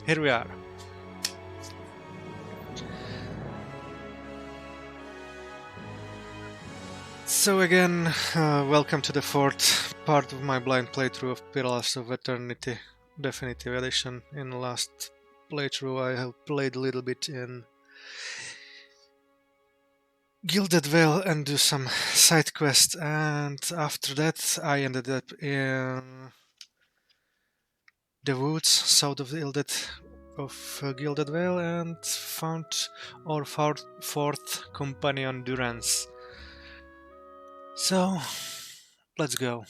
Here we are. So again, welcome to the fourth part of my blind playthrough of Pillars of Eternity Definitive Edition. In the last playthrough I have played a little bit in Gilded Vale and do some side quests, and after that I ended up in the woods south of Gilded Vale and found our fourth companion Durance. So let's go.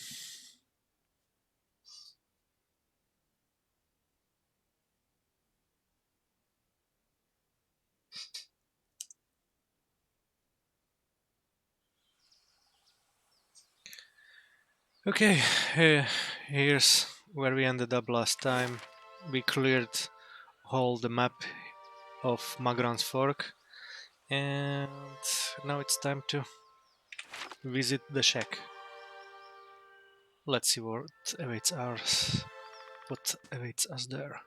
Okay, here's where we ended up last time. We cleared all the map of Magran's Fork, and now it's time to visit the shack. Let's see what awaits us there.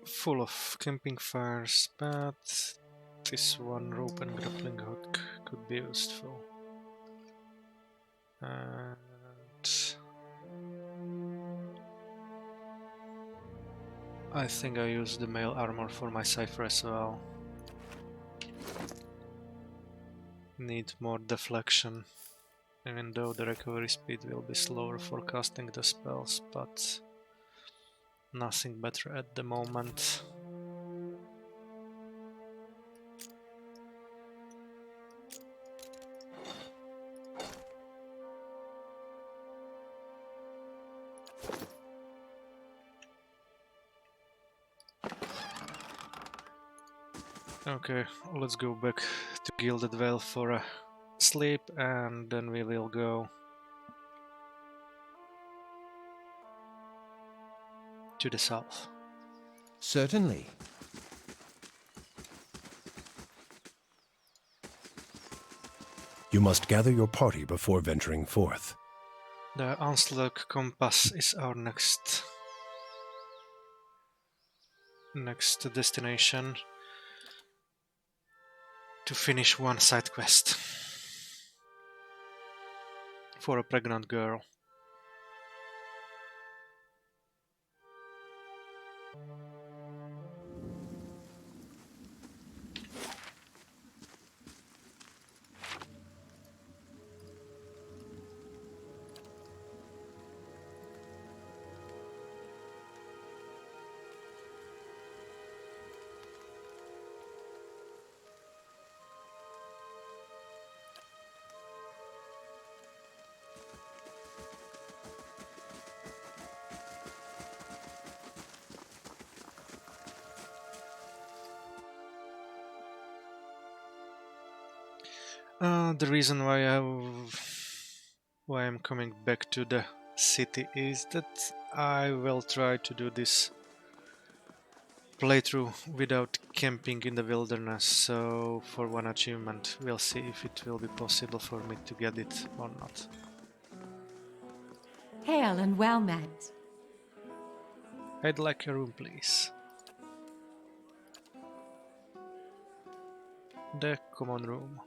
Full of camping fires, but this one rope and grappling hook could be useful. And I think I used the mail armor for my cipher as well. Need more deflection, even though the recovery speed will be slower for casting the spells, but nothing better at the moment. Okay, let's go back to Gilded Vale for a sleep, and then we will go to the south. Certainly. You must gather your party before venturing forth. The Onslaught Compass is our next destination to finish one side quest for a pregnant girl. The reason why I'm coming back to the city is that I will try to do this playthrough without camping in the wilderness, so for one achievement we'll see if it will be possible for me to get it or not. Hail and well met. I'd like a room, please. The common room.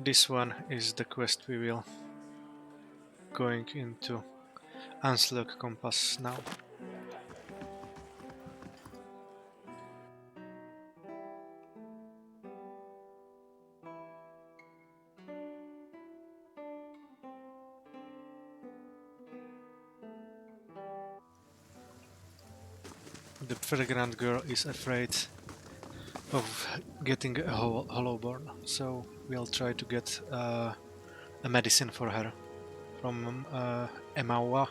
This one is the quest we will going into Onslaught Compass now. the pregnant girl is afraid of getting a hollowborn, so we'll try to get a medicine for her from Emawa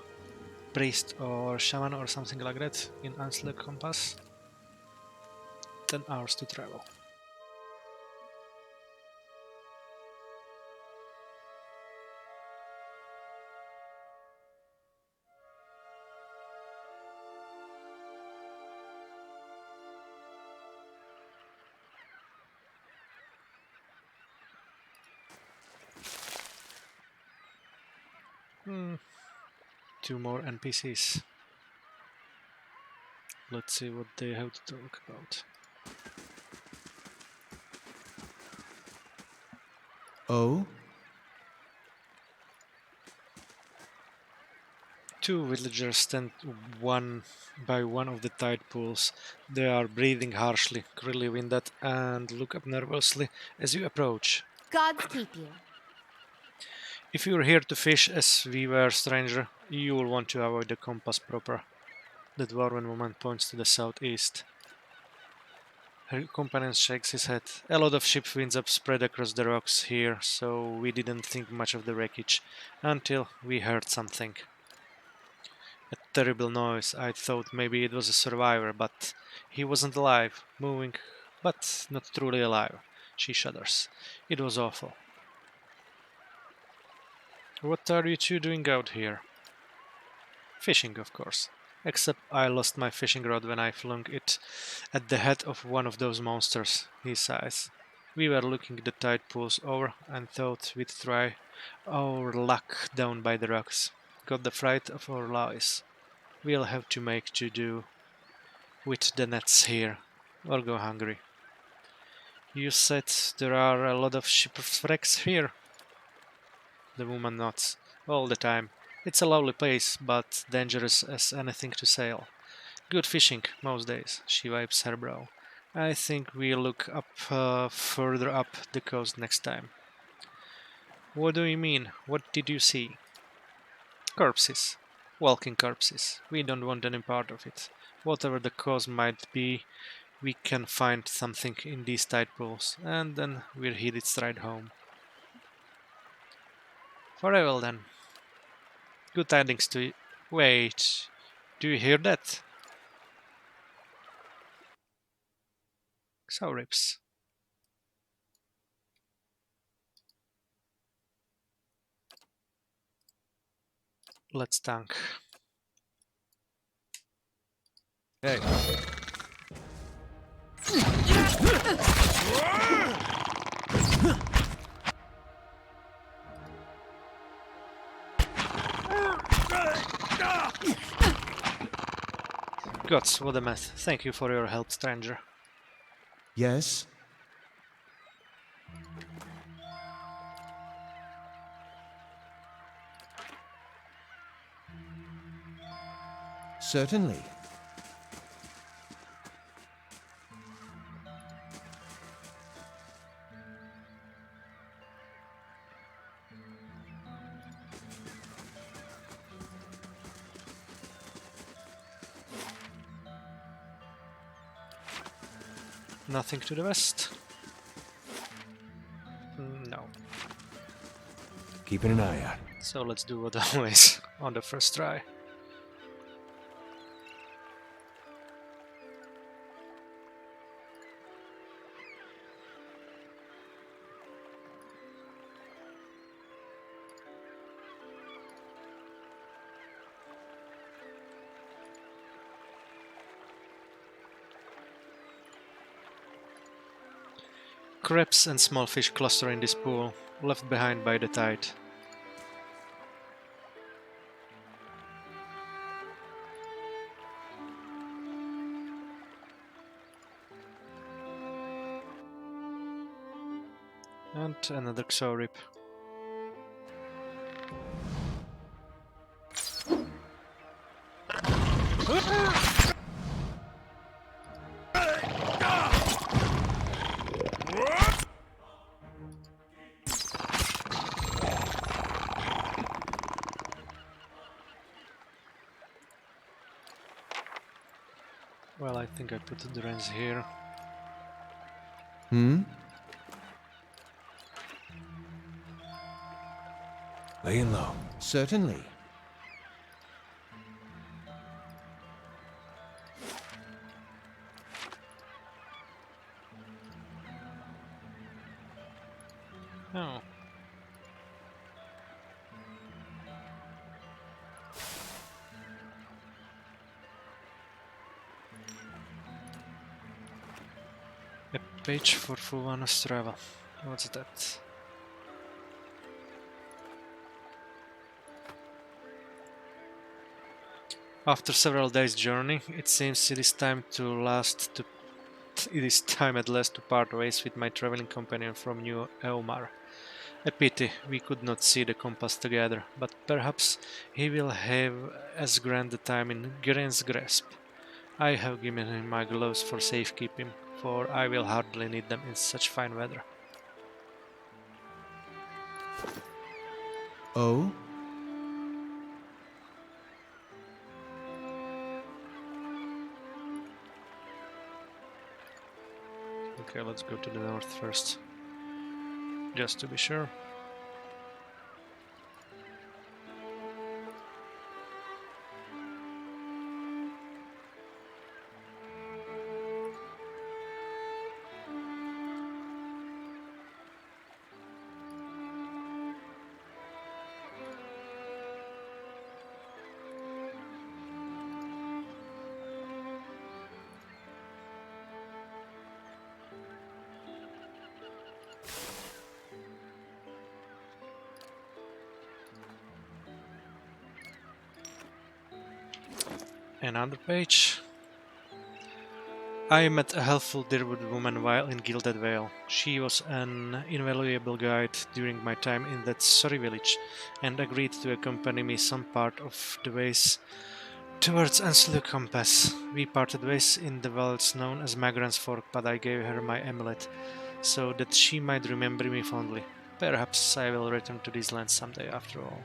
priest or shaman or something like that in Ansler Compass. 10 hours to travel. Two more NPCs. Let's see what they have to talk about. Oh? Two villagers stand one by one of the tide pools. They are breathing harshly, clearly winded, and look up nervously as you approach. Gods keep you. If you are here to fish as we were, stranger, you will want to avoid the compass proper. The dwarven woman points to the southeast. Her companion shakes his head. A lot of ship winds up spread across the rocks here, so we didn't think much of the wreckage until we heard something. A terrible noise. I thought maybe it was a survivor, but he wasn't alive, moving, but not truly alive. She shudders. It was awful. What are you two doing out here? Fishing, of course. Except I lost my fishing rod when I flung it at the head of one of those monsters, he sighs. We were looking the tide pools over and thought we'd try our luck down by the rocks. Got the fright of our lives. We'll have to make to do with the nets here, or go hungry. You said there are a lot of shipwrecks here? The woman nods. All the time. It's a lovely place, but dangerous as anything to sail. Good fishing, most days. She wipes her brow. I think we'll look up further up the coast next time. What do you mean? What did you see? Corpses. Walking corpses. We don't want any part of it. Whatever the cause might be, we can find something in these tide pools, and then we're headed straight home. Farewell then. Good tidings to you. Wait, do you hear that? So rips. Let's tank. Hey. Gods, what a mess. Thank you for your help, stranger. Yes? Certainly. Nothing to the west? No. Keeping an eye out. So let's do what always on the first try. Crabs and small fish cluster in this pool, left behind by the tide. And another Xorip. Well, I think I put the drains here. Laying low. Certainly. Oh. A page for Fulvana's travel. What's that? After several days' journey, it seems it is time at last to part ways with my traveling companion from New Eomar. A pity we could not see the compass together, but perhaps he will have as grand a time in Giren's grasp. I have given him my gloves for safekeeping, for I will hardly need them in such fine weather. Oh? Okay, let's go to the north first, just to be sure. Another page. I met a helpful Dirwood woman while in Gilded Vale. She was an invaluable guide during my time in that sorry village, and agreed to accompany me some part of the ways towards Anselu Compass. We parted ways in the wilds known as Magran's Fork, but I gave her my amulet, so that she might remember me fondly. Perhaps I will return to these lands someday after all.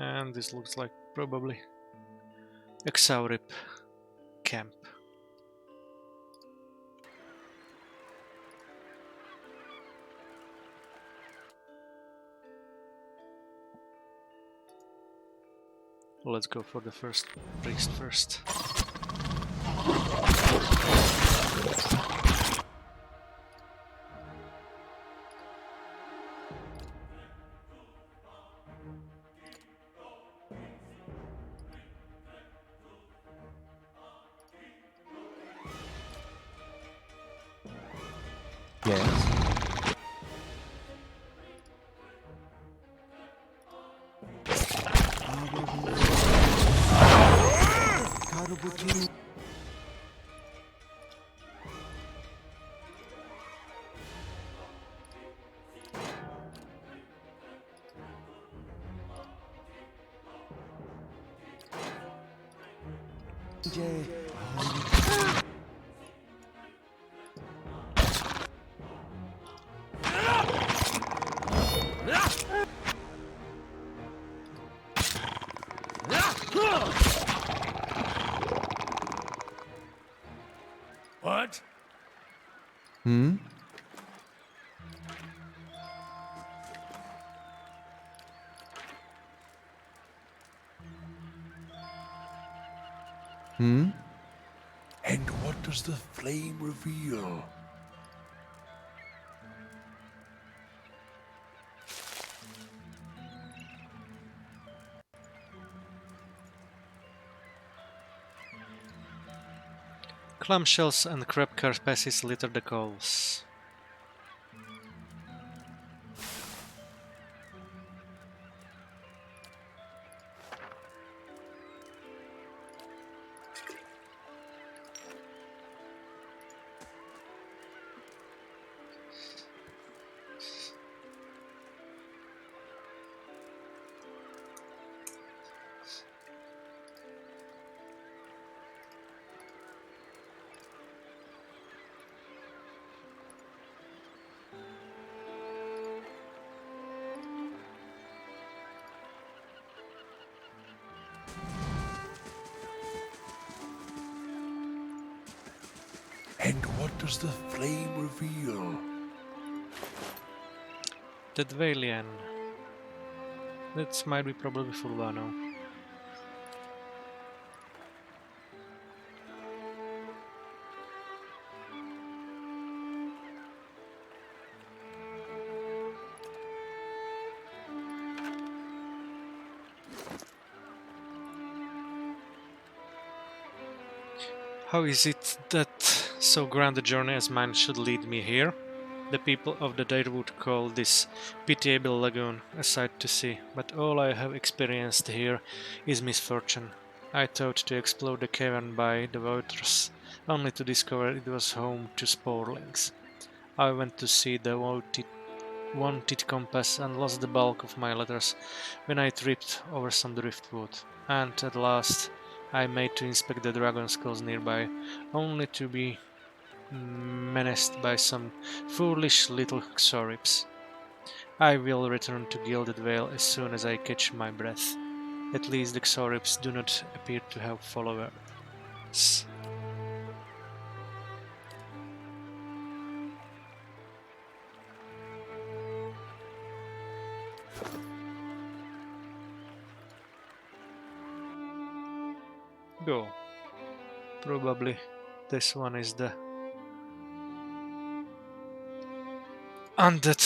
And this looks like probably Exaurip camp. Let's go for the first priest first. Yes. What? Hmm? Hmm? And what does the flame reveal? Clamshells and crab carapaces litter the coals. And what does the flame reveal? That Valian. That might be probably Fulvano. How is it that so grand a journey as mine should lead me here? The people of the Dare would call this pitiable lagoon a sight to see, but all I have experienced here is misfortune. I thought to explore the cavern by the waters, only to discover it was home to sporelings. I went to see the wanted compass and lost the bulk of my letters when I tripped over some driftwood, and at last I made to inspect the dragon skulls nearby, only to be menaced by some foolish little xorips. I will return to Gilded Vale as soon as I catch my breath. At least the xorips do not appear to have followers. Go. Probably this one is the undead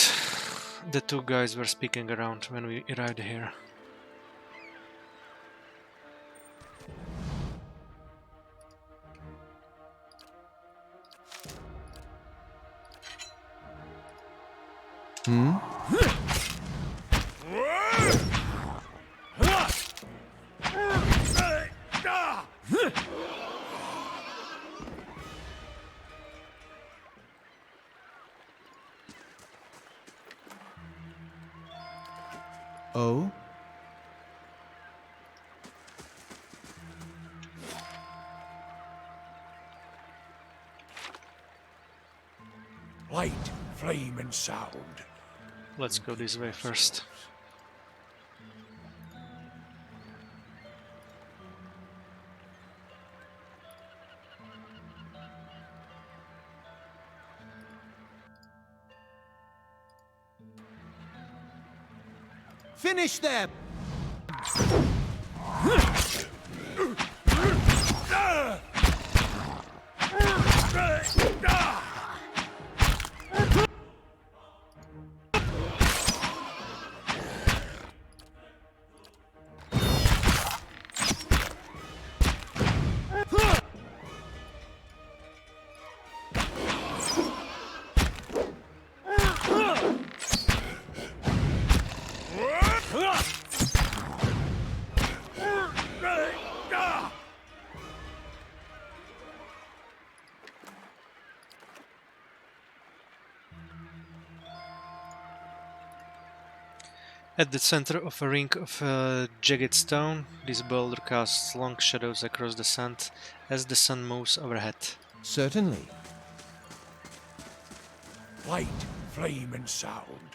the two guys were speaking around when we arrived here. Hmm? Oh? Light, flame, and sound. Let's go this way first. Finish them! At the center of a ring of jagged stone, this boulder casts long shadows across the sand as the sun moves overhead. Certainly. Light, flame, and sound.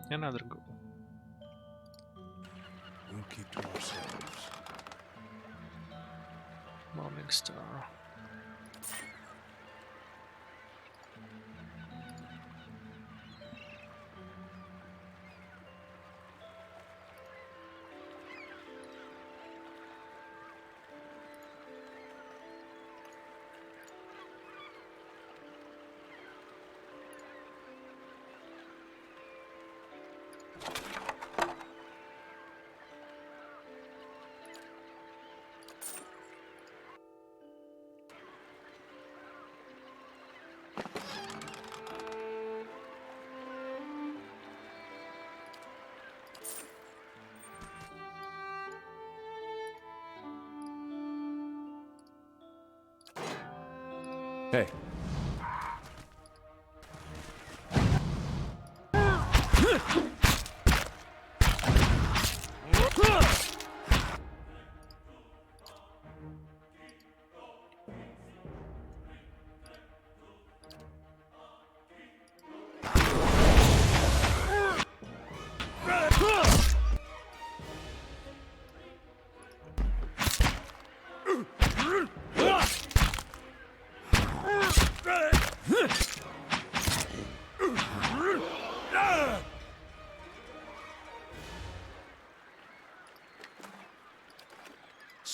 Another goal. We'll keep to ourselves. Morning star. Hey.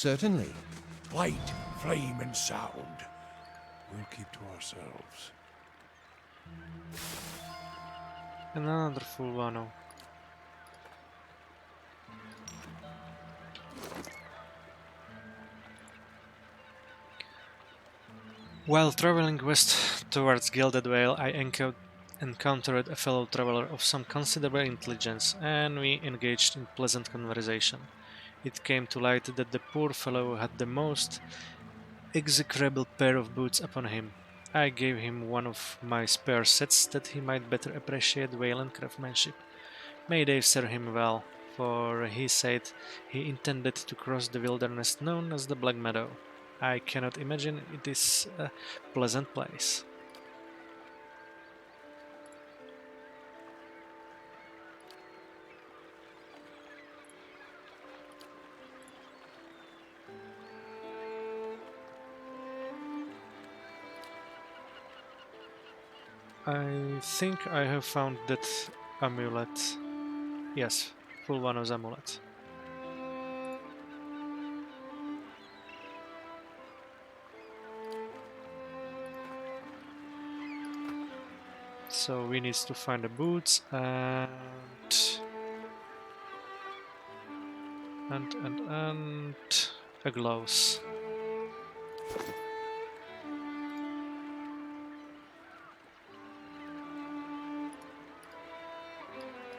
Certainly. Light, flame, and sound. We'll keep to ourselves. Another full one. While traveling west towards Gilded Vale, I encountered a fellow traveler of some considerable intelligence, and we engaged in pleasant conversation. It came to light that the poor fellow had the most execrable pair of boots upon him. I gave him one of my spare sets that he might better appreciate Wayland craftsmanship. May they serve him well, for he said he intended to cross the wilderness known as the Black Meadow. I cannot imagine it is a pleasant place. I think I have found that amulet. Yes, Fulvano's amulet. So we need to find the boots and a gloves.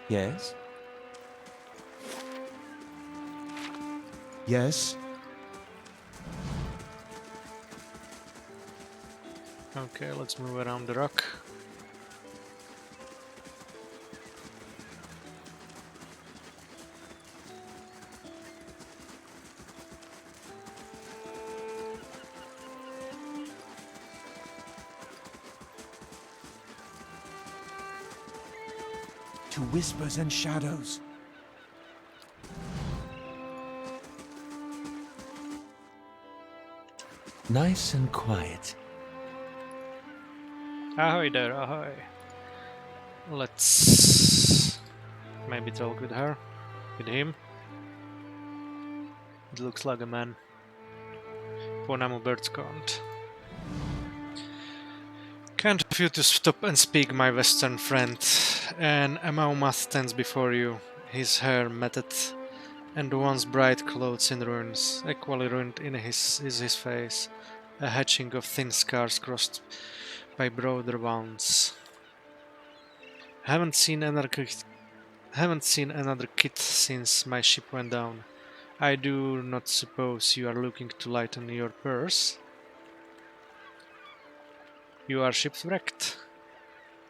Yes? Yes? Okay, let's move around the rock. To whispers and shadows. Nice and quiet. Ahoy there, ahoy. Let's maybe talk with her, with him. It looks like a man. Ponamu birds can't. Can't refuse to stop and speak, my western friend. An Amaumath stands before you, his hair matted, and once bright clothes in ruins. Equally ruined is his face, a hatching of thin scars crossed by broader wounds. Haven't seen another kit since my ship went down. I do not suppose you are looking to lighten your purse. Your ship's wrecked.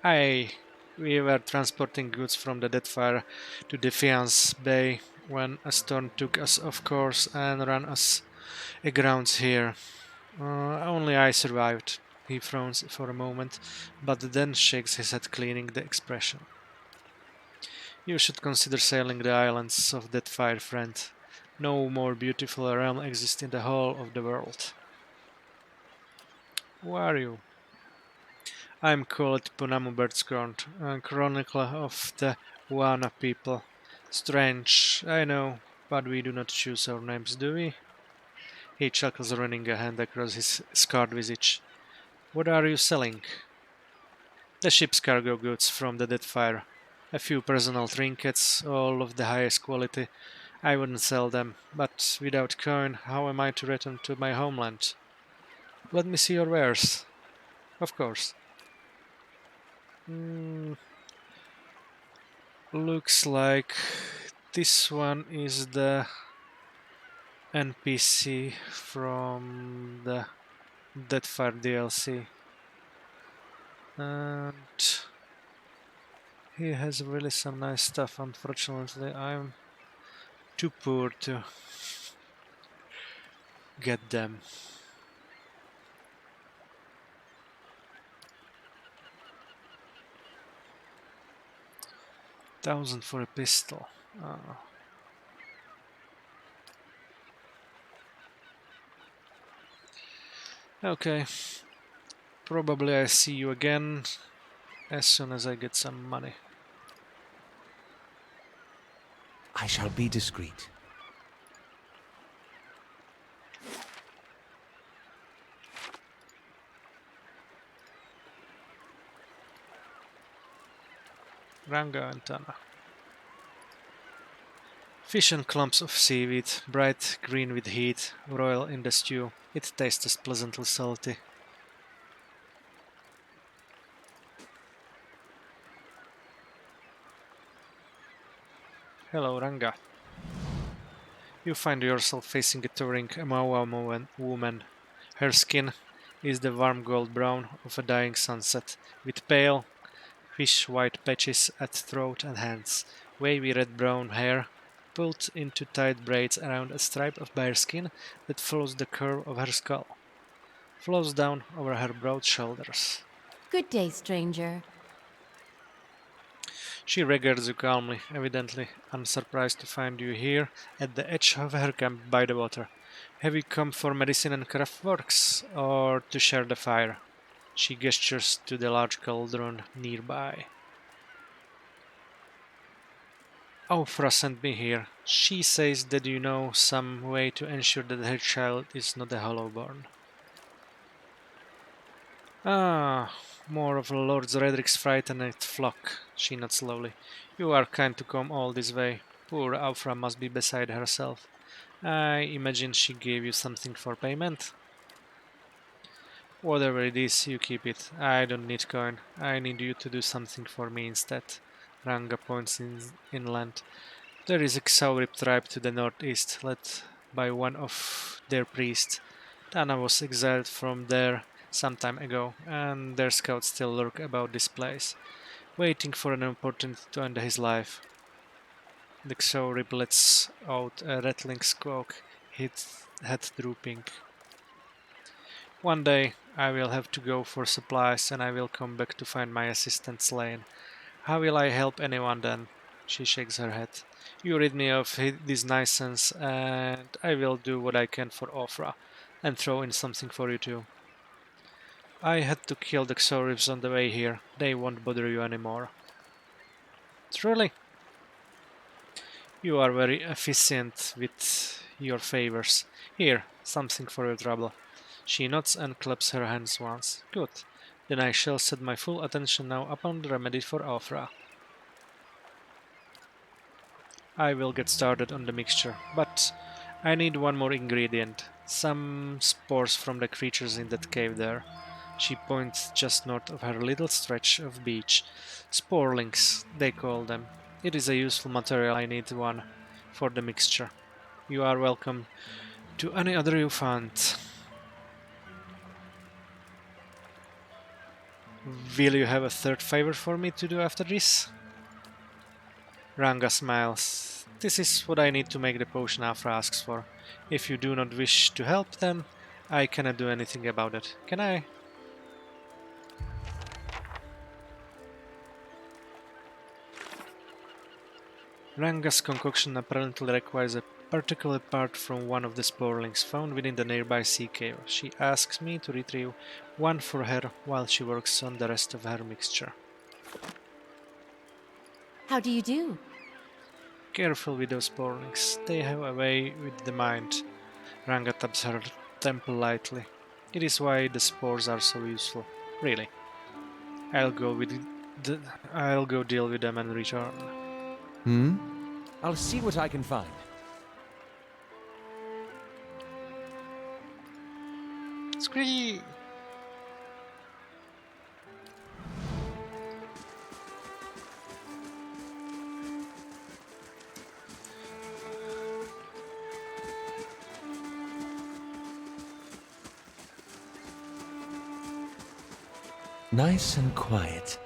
Aye, we were transporting goods from the Deadfire to Defiance Bay when a storm took us off course and ran us aground here. Only I survived. He frowns for a moment, but then shakes his head, cleaning the expression. You should consider sailing the islands of Deadfire, friend. No more beautiful realm exists in the whole of the world. Who are you? I am called Punamu Birdscorn, a chronicler of the Wana people. Strange, I know, but we do not choose our names, do we? He chuckles, running a hand across his scarred visage. What are you selling? The ship's cargo goods from the Deadfire. A few personal trinkets, all of the highest quality. I wouldn't sell them, but without coin, how am I to return to my homeland? Let me see your wares. Of course. Hmm, looks like this one is the NPC from the Deadfire DLC. And he has really some nice stuff. Unfortunately, I'm too poor to get them. 1,000 for a pistol. Oh. Okay, probably I see you again as soon as I get some money. I shall be discreet. Ranga and Tana. Fish and clumps of seaweed, bright green with heat, royal in the stew. It tastes pleasantly salty. Hello, Ranga. You find yourself facing a towering Amawa woman. Her skin is the warm gold brown of a dying sunset, with pale, fish white patches at throat and hands, wavy red brown hair pulled into tight braids around a stripe of bare skin that follows the curve of her skull, flows down over her broad shoulders. Good day, stranger. She regards you calmly, evidently unsurprised to find you here at the edge of her camp by the water. Have you come for medicine and craft works, or to share the fire? She gestures to the large cauldron nearby. Aufra sent me here. She says that you know some way to ensure that her child is not a hollowborn. Ah, more of Lord Redrick's frightened flock, she nods slowly. You are kind to come all this way. Poor Aufra must be beside herself. I imagine she gave you something for payment. Whatever it is, you keep it. I don't need coin. I need you to do something for me instead. Ranga points inland. There is a Xaurip tribe to the northeast, led by one of their priests. Tana was exiled from there some time ago, and their scouts still lurk about this place, waiting for an opportunity to end his life. The Xaurip lets out a rattling squawk, its head drooping. One day I will have to go for supplies, and I will come back to find my assistant slain. How will I help anyone then? She shakes her head. You rid me of this nuisance, and I will do what I can for Ofra, and throw in something for you too. I had to kill the Xoribs on the way here. They won't bother you anymore. Truly, you are very efficient with your favors. Here, something for your trouble. She nods and claps her hands once. Good. Then I shall set my full attention now upon the remedy for Ofra. I will get started on the mixture, but I need one more ingredient. Some spores from the creatures in that cave there. She points just north of her little stretch of beach. Sporelings, they call them. It is a useful material. I need one for the mixture. You are welcome to any other you find. Will you have a third favor for me to do after this? Ranga smiles. This is what I need to make the potion Afra asks for. If you do not wish to help, then I cannot do anything about it. Can I? Ranga's concoction apparently requires a particular part from one of the sporelings found within the nearby sea cave. She asks me to retrieve one for her while she works on the rest of her mixture. How do you do? Careful with those sporelings. They have a way with the mind. Ranga taps her temple lightly. It is why the spores are so useful. Really. I'll go with I'll go deal with them and return. Hmm? I'll see what I can find. Scree! Nice and quiet.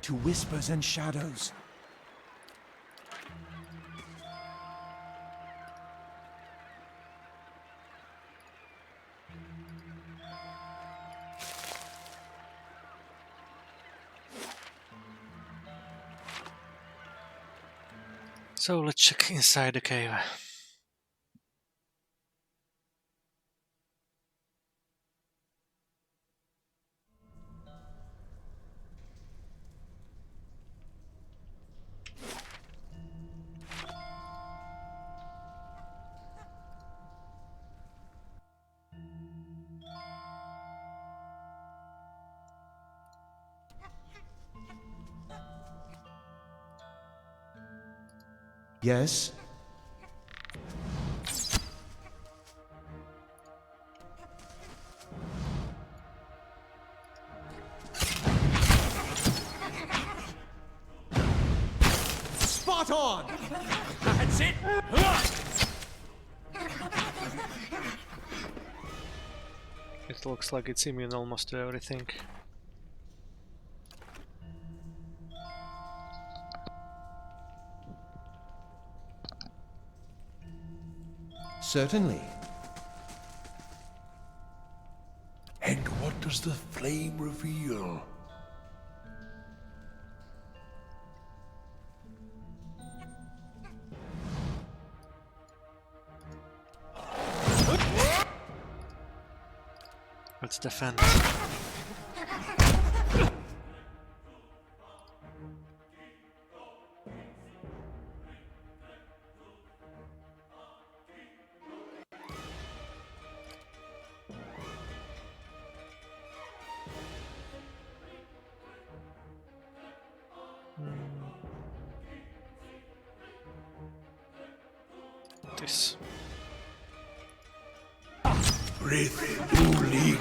To whispers and shadows. So let's check inside the cave. Yes? Spot on! That's it! It looks like it's immune almost to everything. Certainly. And what does the flame reveal? Let's defend. This. Breath you leak.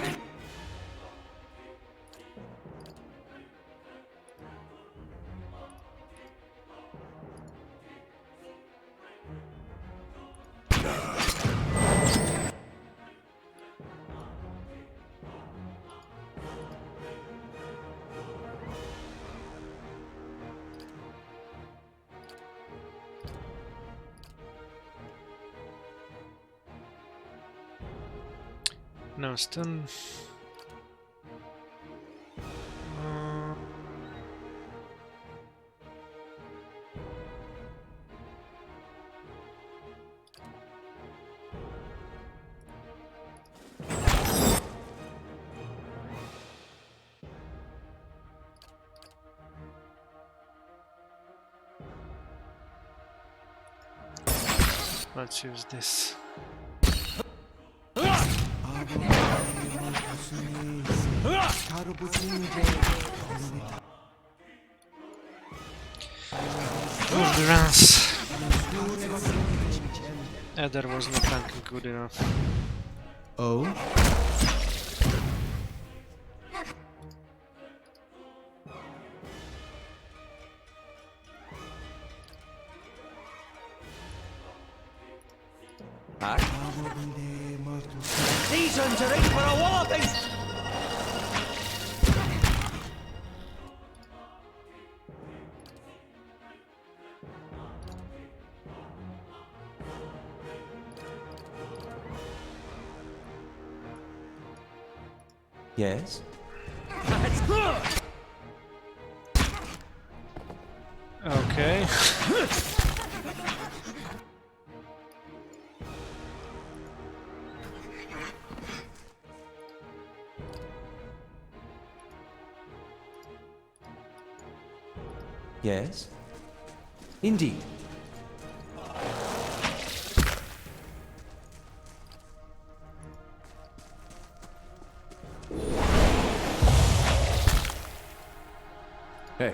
No stun. Let's use this. Endurance. There was no tanking good enough. Oh? These ones are in for a walloping! Yes? Okay. Yes? Indeed. Hey.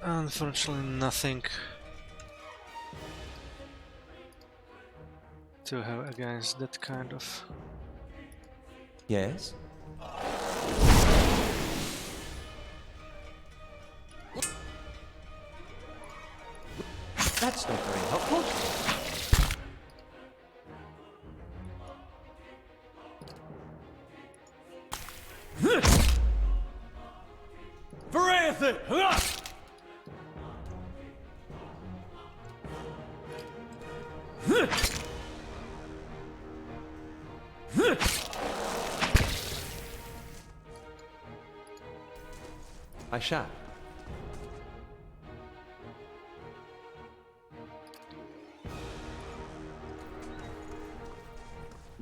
Unfortunately, nothing to have against that kind of. Yes? That's not very helpful. I shall.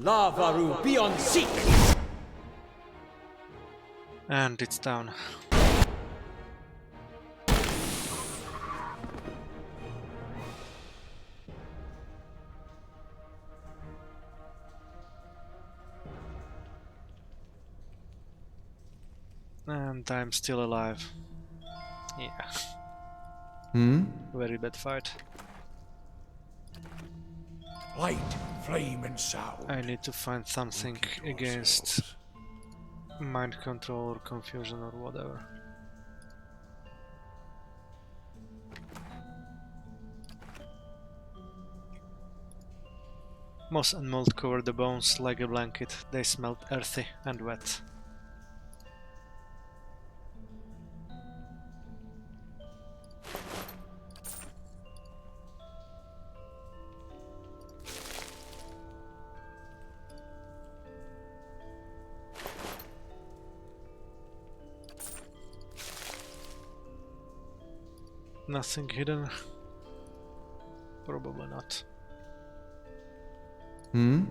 Lavaru beyond seek! And it's down. And I'm still alive. Yeah. Very bad fight. Light, flame, and sound. I need to find something Look at against yourselves. mind control or confusion or whatever. Moss and mold covered the bones like a blanket. They smelled earthy and wet. Nothing hidden? Probably not. And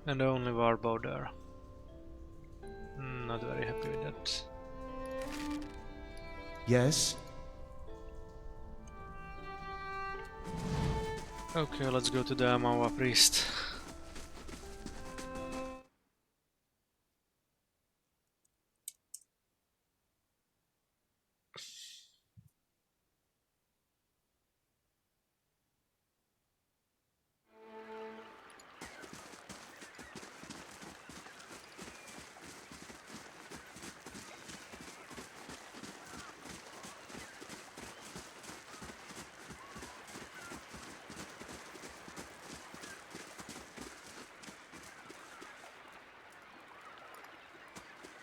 only Warbow there. Not very happy with that. Yes? Okay, let's go to the Amawa priest.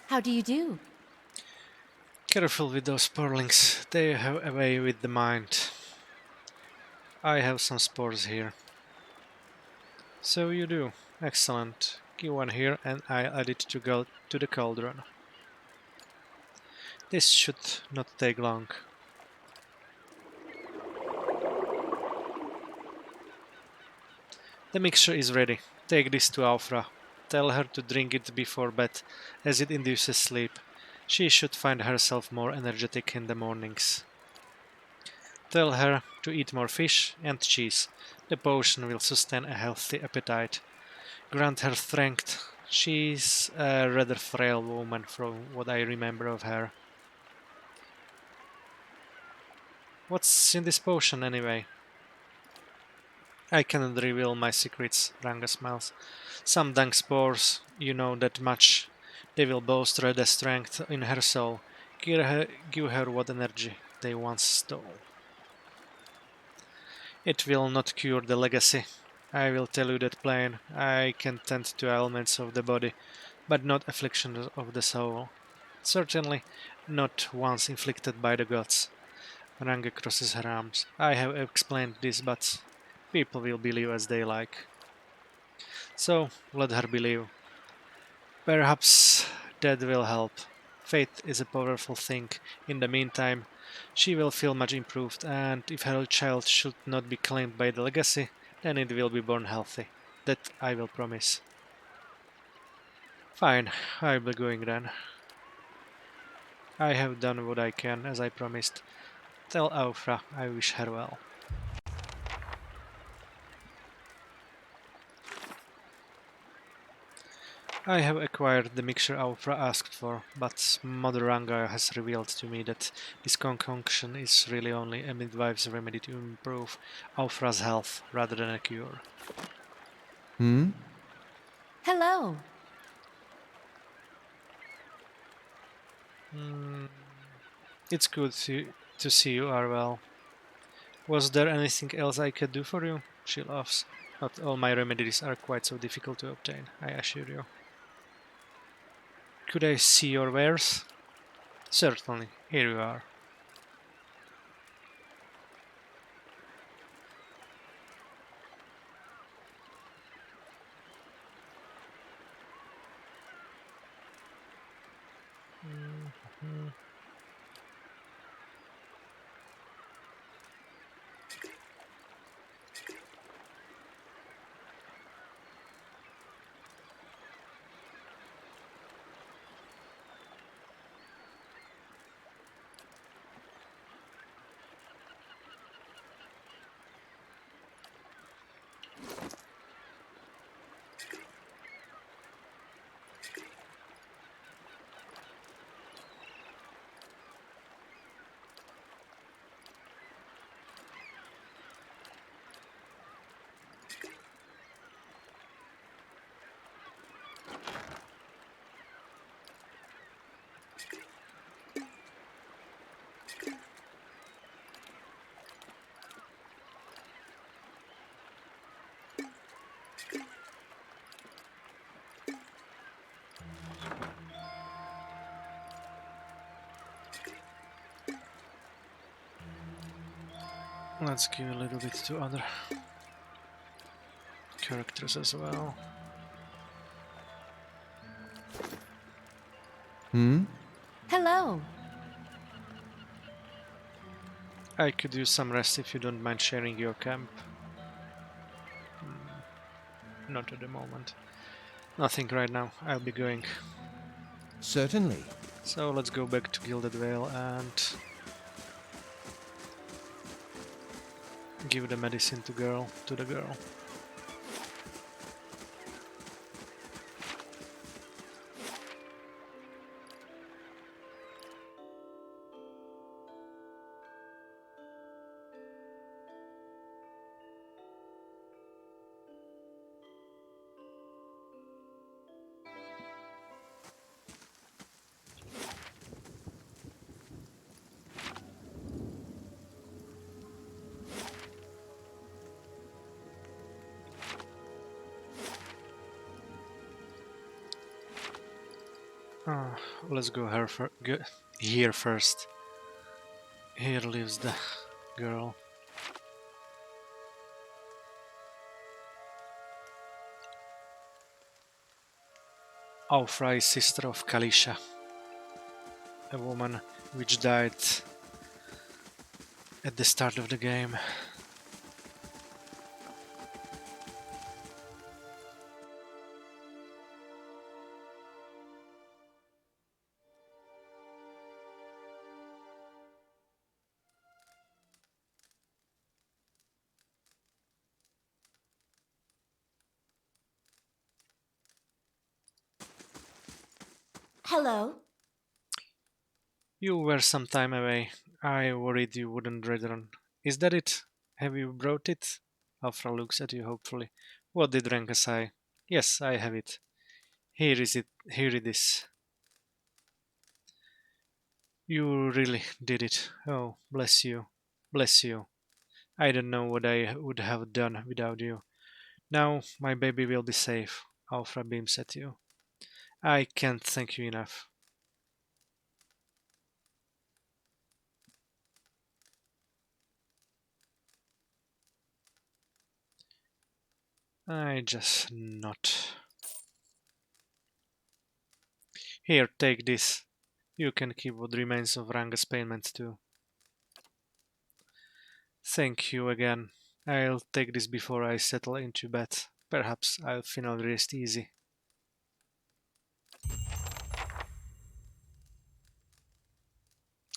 How do you do? Careful with those pearlings, they have a way with the mind. I have some spores here. So you do. Excellent. Give one here and I'll add it to go to the cauldron. This should not take long. The mixture is ready. Take this to Aufra. Tell her to drink it before bed, as it induces sleep. She should find herself more energetic in the mornings. Tell her to eat more fish and cheese. The potion will sustain a healthy appetite. Grant her strength. She's a rather frail woman from what I remember of her. What's in this potion anyway? I cannot reveal my secrets, Ranga smiles. Some dank spores, you know that much. They will bolster the strength in her soul. Give her what energy they once stole. It will not cure the legacy. I will tell you that plain. I can tend to ailments of the body, but not afflictions of the soul. Certainly not ones inflicted by the gods. Ranga crosses her arms. I have explained this, but people will believe as they like. So let her believe. Perhaps that will help. Faith is a powerful thing. In the meantime, she will feel much improved, and if her child should not be claimed by the legacy, then it will be born healthy. That I will promise. Fine, I'll be going then. I have done what I can, as I promised. Tell Aufra I wish her well. I have acquired the mixture Aufra asked for, but Mother Ranga has revealed to me that this concoction is really only a midwife's remedy to improve Aufra's health rather than a cure. Hello. It's good to see you are well. Was there anything else I could do for you? She laughs. Not all my remedies are quite so difficult to obtain, I assure you. Could I see your wares? Certainly, here you are. Mhm. Let's give a little bit to other characters as well. Hello. I could use some rest if you don't mind sharing your camp. Not at the moment. Nothing right now. I'll be going. Certainly. So let's go back to Gilded Vale and give the medicine to the girl. Let's go here first. Here lives the girl. Aufra is sister of Kalisha, a woman which died at the start of the game. Hello. You were some time away. I worried you wouldn't return. Is that it? Have you brought it? Afra looks at you hopefully. What did Renka say? Yes, I have it. Here is it. Here it is. You really did it. Oh, bless you. Bless you. I don't know what I would have done without you. Now my baby will be safe. Afra beams at you. I can't thank you enough. I just not. Here, take this. You can keep what remains of Ranga's payment too. Thank you again. I'll take this before I settle into bed. Perhaps I'll finally rest easy.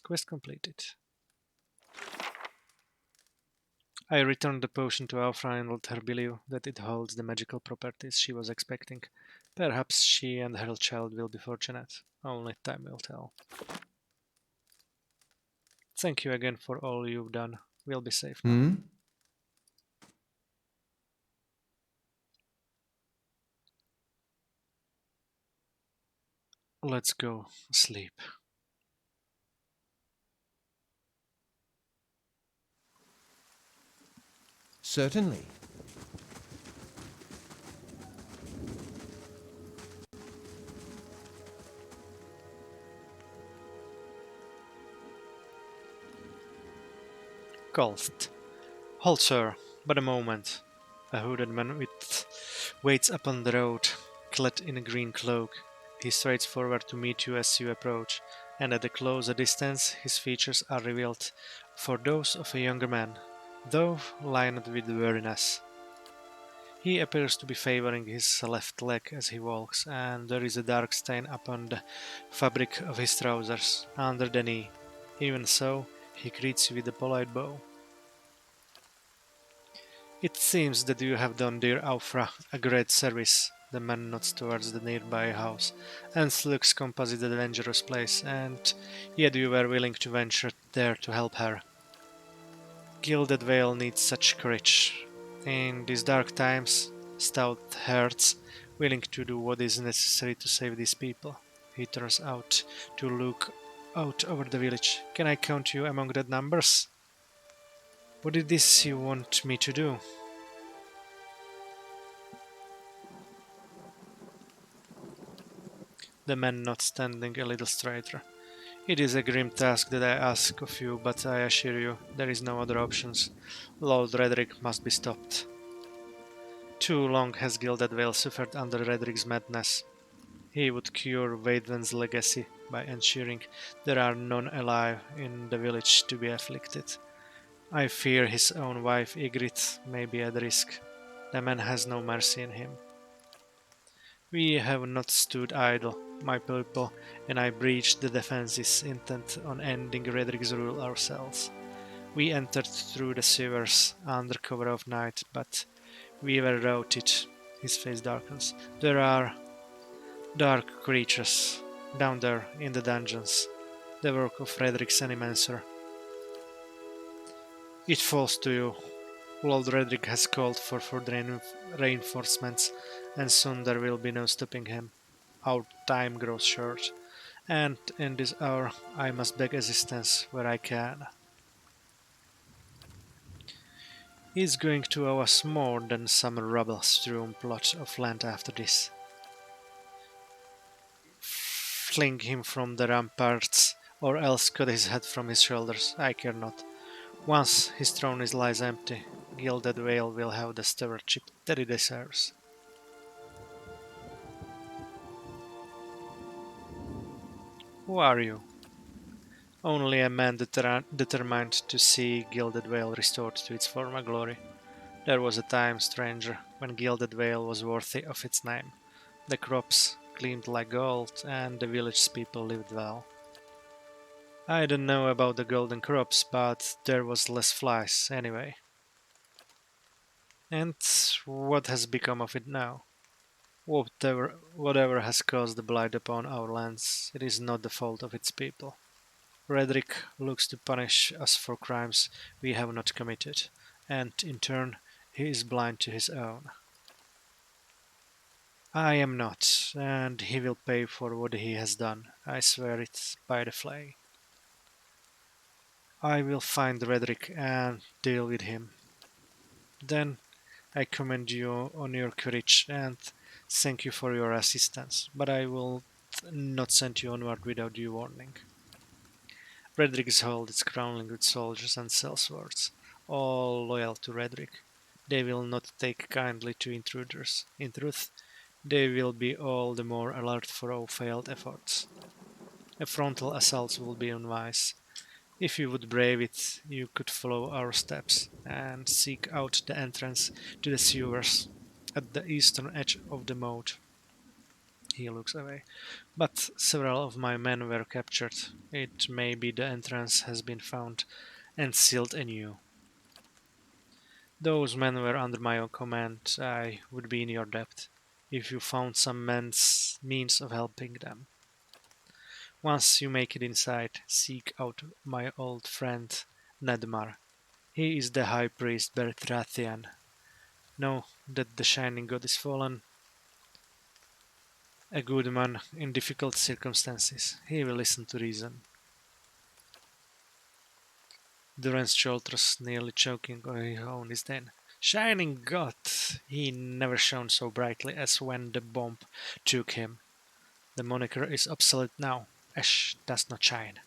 Quest completed. I returned the potion to Alfra and let her believe that it holds the magical properties she was expecting. Perhaps she and her child will be fortunate. Only time will tell. Thank you again for all you've done. We'll be safe now. Let's go sleep. Certainly. Golst. Halt, sir, but a moment. A hooded man waits upon the road, clad in a green cloak. He strides forward to meet you as you approach, and at a closer distance his features are revealed for those of a younger man, though lined with weariness. He appears to be favoring his left leg as he walks, and there is a dark stain upon the fabric of his trousers, under the knee. Even so, he greets you with a polite bow. It seems that you have done dear Aufra a great service. The man nods towards the nearby house, and looks composite a dangerous place, and yet you were willing to venture there to help her. Gilded Vale needs such courage. In these dark times, stout hearts willing to do what is necessary to save these people. He turns out to look out over the village. Can I count you among that numbers? What is this you want me to do? The man not standing a little straighter. It is a grim task that I ask of you, but I assure you, there is no other options. Lord Redrick must be stopped. Too long has Gilded Vale suffered under Redrick's madness. He would cure Waidwen's legacy by ensuring there are none alive in the village to be afflicted. I fear his own wife Ygritte may be at risk. The man has no mercy in him. We have not stood idle, my people, and I breached the defenses intent on ending Redrick's rule ourselves. We entered through the sewers under cover of night, but we were routed. His face darkens. There are dark creatures down there in the dungeons, the work of Redrick's Animancer. It falls to you. Lord Redrick has called for further reinforcements, and soon there will be no stopping him. Our time grows short, and in this hour I must beg assistance where I can. He is going to owe us more than some rubble-strewn plot of land after this. Fling him from the ramparts, or else cut his head from his shoulders, I care not. Once his throne lies empty, Gilded Vale will have the stewardship that it deserves. Who are you? Only a man determined to see Gilded Vale restored to its former glory. There was a time, stranger, when Gilded Vale was worthy of its name. The crops gleamed like gold, and the village people lived well. I don't know about the golden crops, but there was less flies, anyway. And what has become of it now? Whatever has caused the blight upon our lands, it is not the fault of its people. Redrick looks to punish us for crimes we have not committed, and in turn he is blind to his own. I am not, and he will pay for what he has done, I swear it by the flay. I will find Redrick and deal with him. Then I commend you on your courage and thank you for your assistance, but I will not send you onward without due warning. Redrick's hold is crawling with soldiers and sellswords, all loyal to Redrick. They will not take kindly to intruders. In truth, they will be all the more alert for all failed efforts. A frontal assault will be unwise. If you would brave it, you could follow our steps and seek out the entrance to the sewers at the eastern edge of the moat. He looks away. But several of my men were captured. It may be the entrance has been found and sealed anew. Those men were under my own command. I would be in your debt if you found some means of helping them. Once you make it inside, seek out my old friend Nedmar. He is the high priest Bertrathian. Know that the shining god is fallen, a good man in difficult circumstances. He will listen to reason. Duran's shoulders nearly choking on his own disdain. Shining god! He never shone so brightly as when the bomb took him. The moniker is obsolete now. Ash does not shine.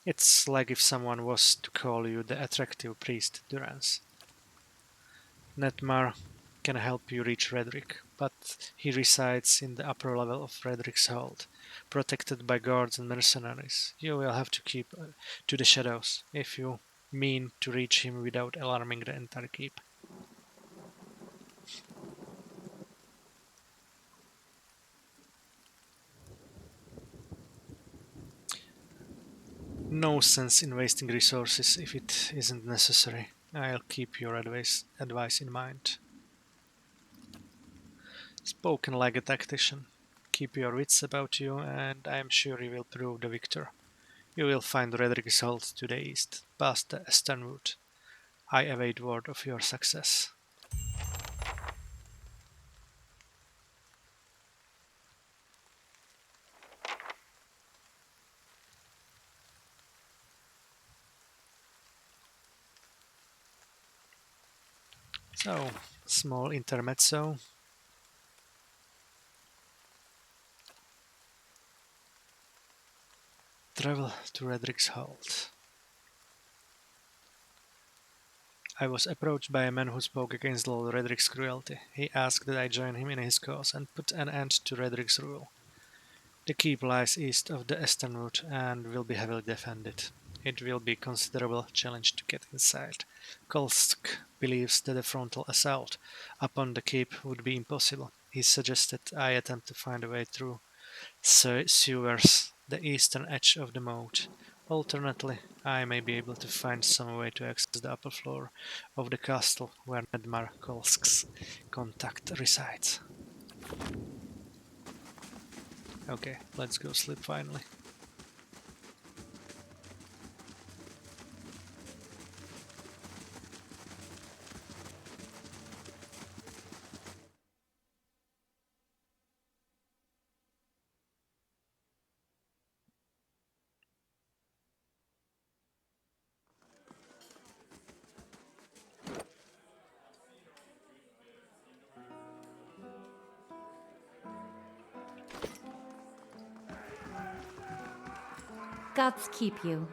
It's like if someone was to call you the attractive priest Durance. Netmar can help you reach Redrick. but he resides in the upper level of Frederick's Hold, protected by guards and mercenaries. You will have to keep to the shadows if you mean to reach him without alarming the entire keep. No sense in wasting resources if it isn't necessary. I'll keep your advice in mind. Spoken like a tactician. Keep your wits about you, and I am sure you will prove the victor. You will find Redrick's Hold to the east, past the Sternwood. I await word of your success. So, small intermezzo. Travel to Redrick's Hold. I was approached by a man who spoke against Lord Redrick's cruelty. He asked that I join him in his cause and put an end to Redrick's rule. The keep lies east of the Easternwood and will be heavily defended. It will be a considerable challenge to get inside. Kolsk believes that a frontal assault upon the keep would be impossible. He suggested I attempt to find a way through sewers, the eastern edge of the moat. Alternately, I may be able to find some way to access the upper floor of the castle where Nedmar Kolsk's contact resides. Okay, let's go sleep finally. Gods keep you.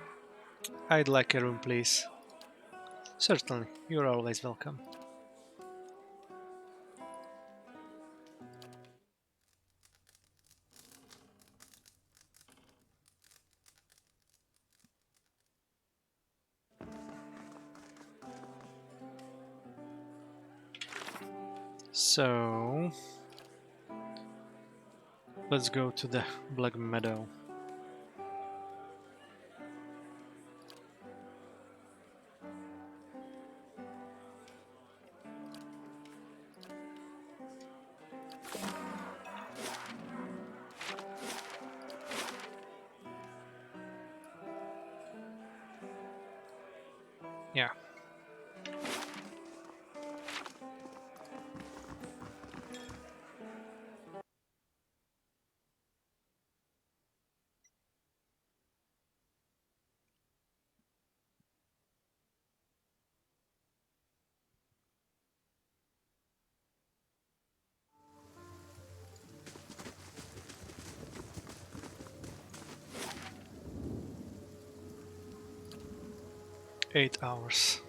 I'd like a room, please. Certainly, you're always welcome. So, let's go to the Black Meadow. Yeah. Eight hours.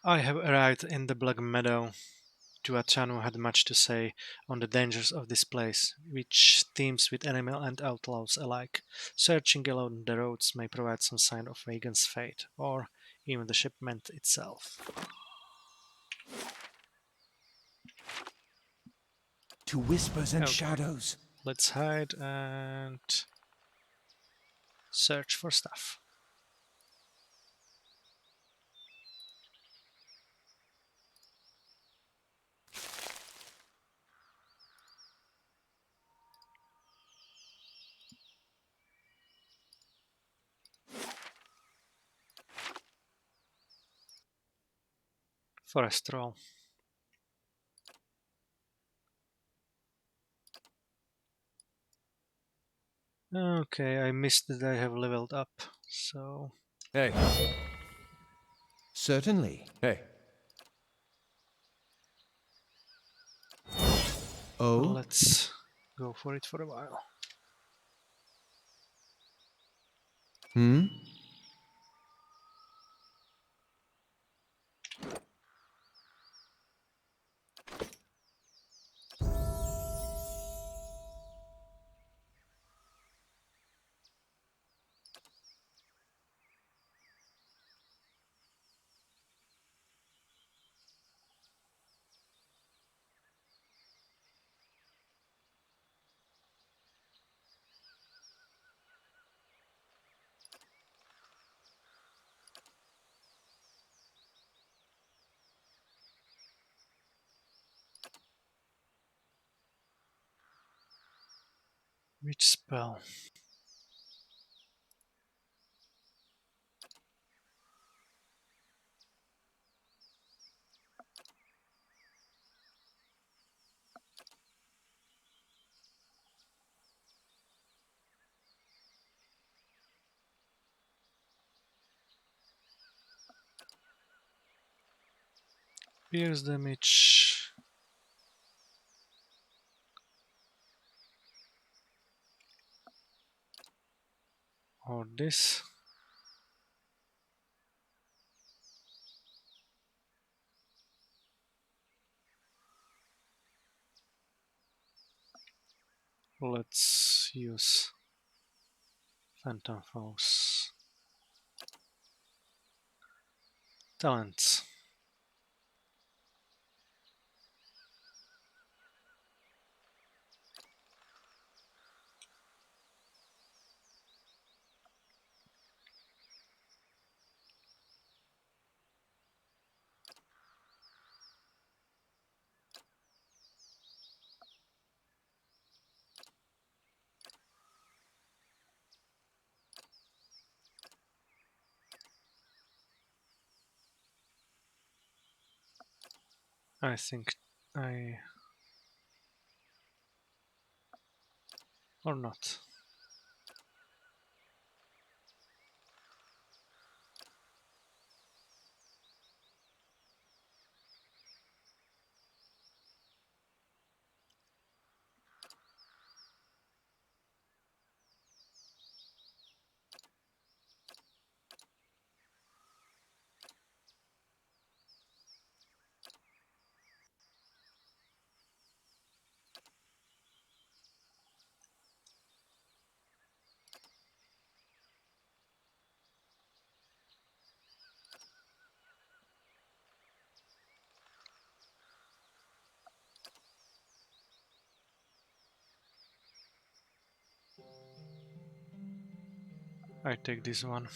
I have arrived in the Black Meadow. Tuatanu had much to say on the dangers of this place, which teems with animal and outlaws alike. Searching along the roads may provide some sign of Vagan's fate, or even the shipment itself. To whispers and Okay. shadows. Let's hide and search for stuff. Forest roll. Okay, I missed that I have leveled up, so Hey, Certainly. Hey, Oh? Let's go for it for a while. Hmm? Which spell? Pierce damage. Or this. Let's use Phantom Foes. Talents. I think I... or not. I take this one.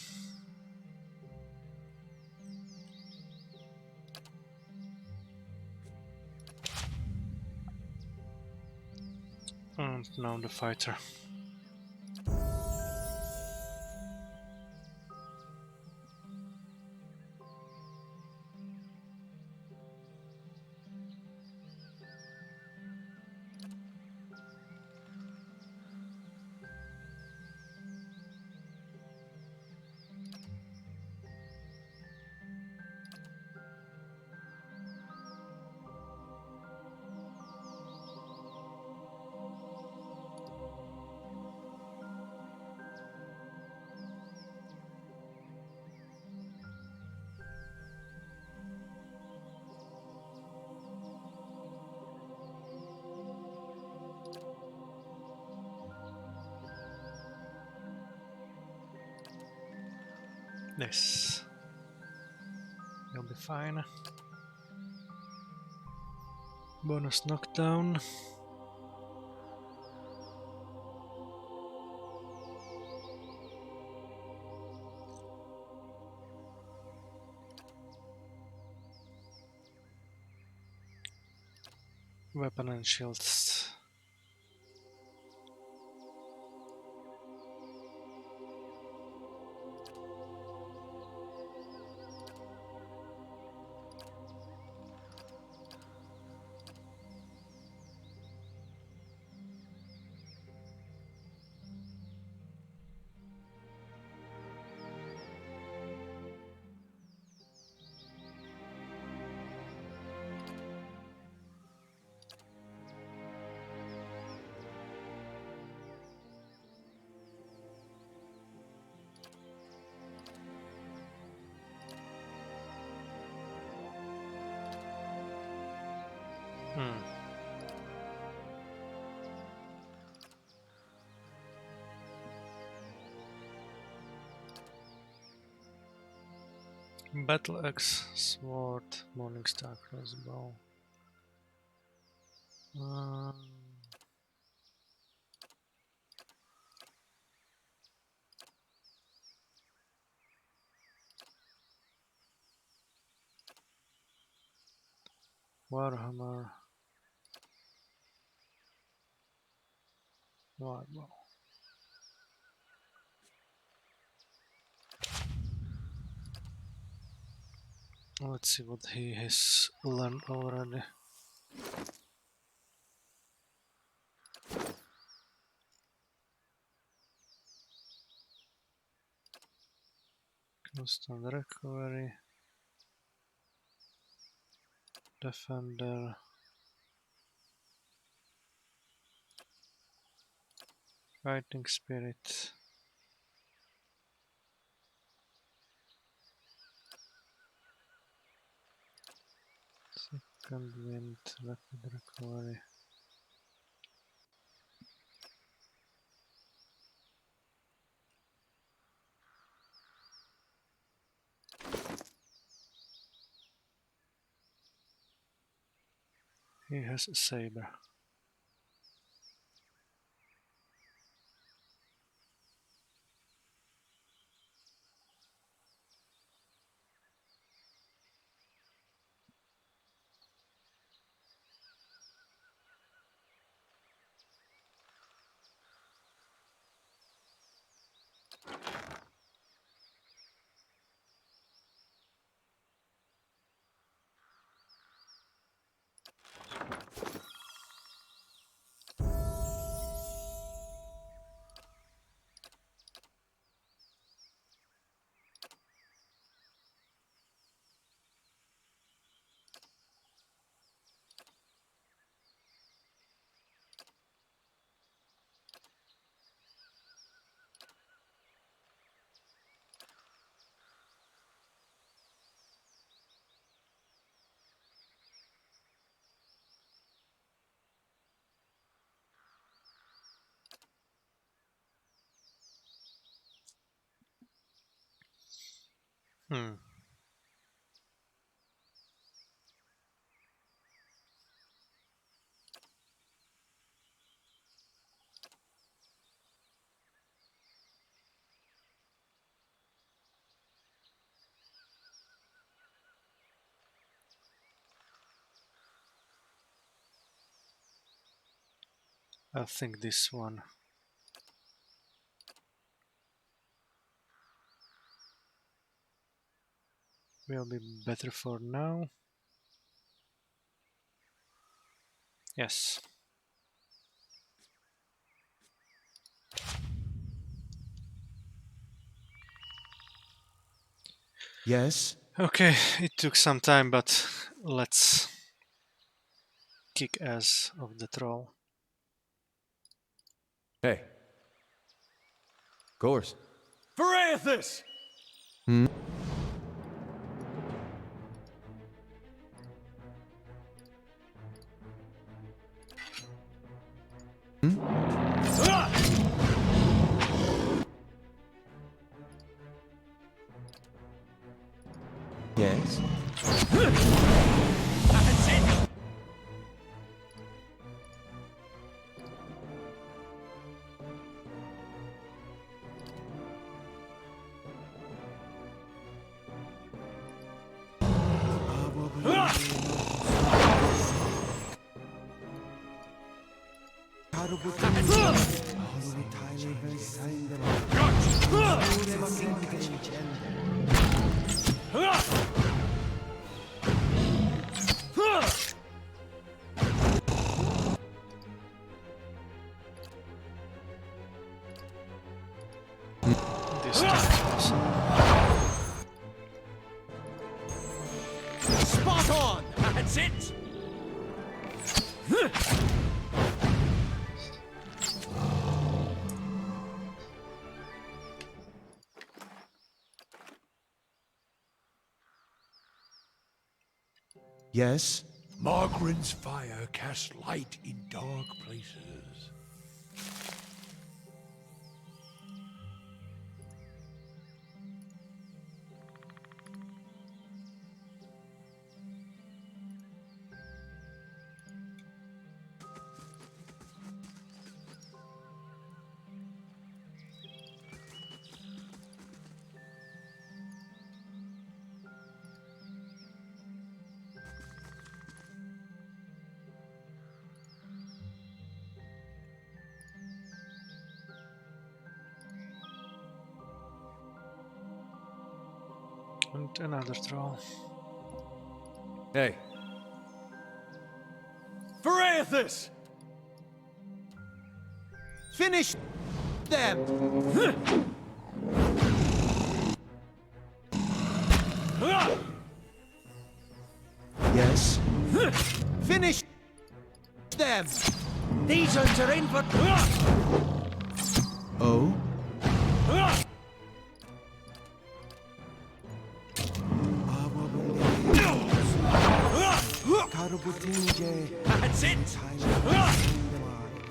And now the fighter. This. You'll be fine. Bonus knockdown. Weapon and shields. Hmm. Battle axe, sword, morning star, crossbow. Um, Warhammer, warbow. Let's see what he has learned already. Constant recovery, defender, fighting spirit. Second wind, rapid recovery. He has a saber. Hmm. I think this one will be better for now. Yes. Yes. Okay, it took some time, but let's kick ass of the troll. Hey. Course. Hmm? Hmm? Yes. This time also. Spot on! That's it! Yes. Margaren's fire casts light in dark places. And another troll. Hey. Phraathus! Finish them! Yes? Finish them! These are in for... Oh? That's it!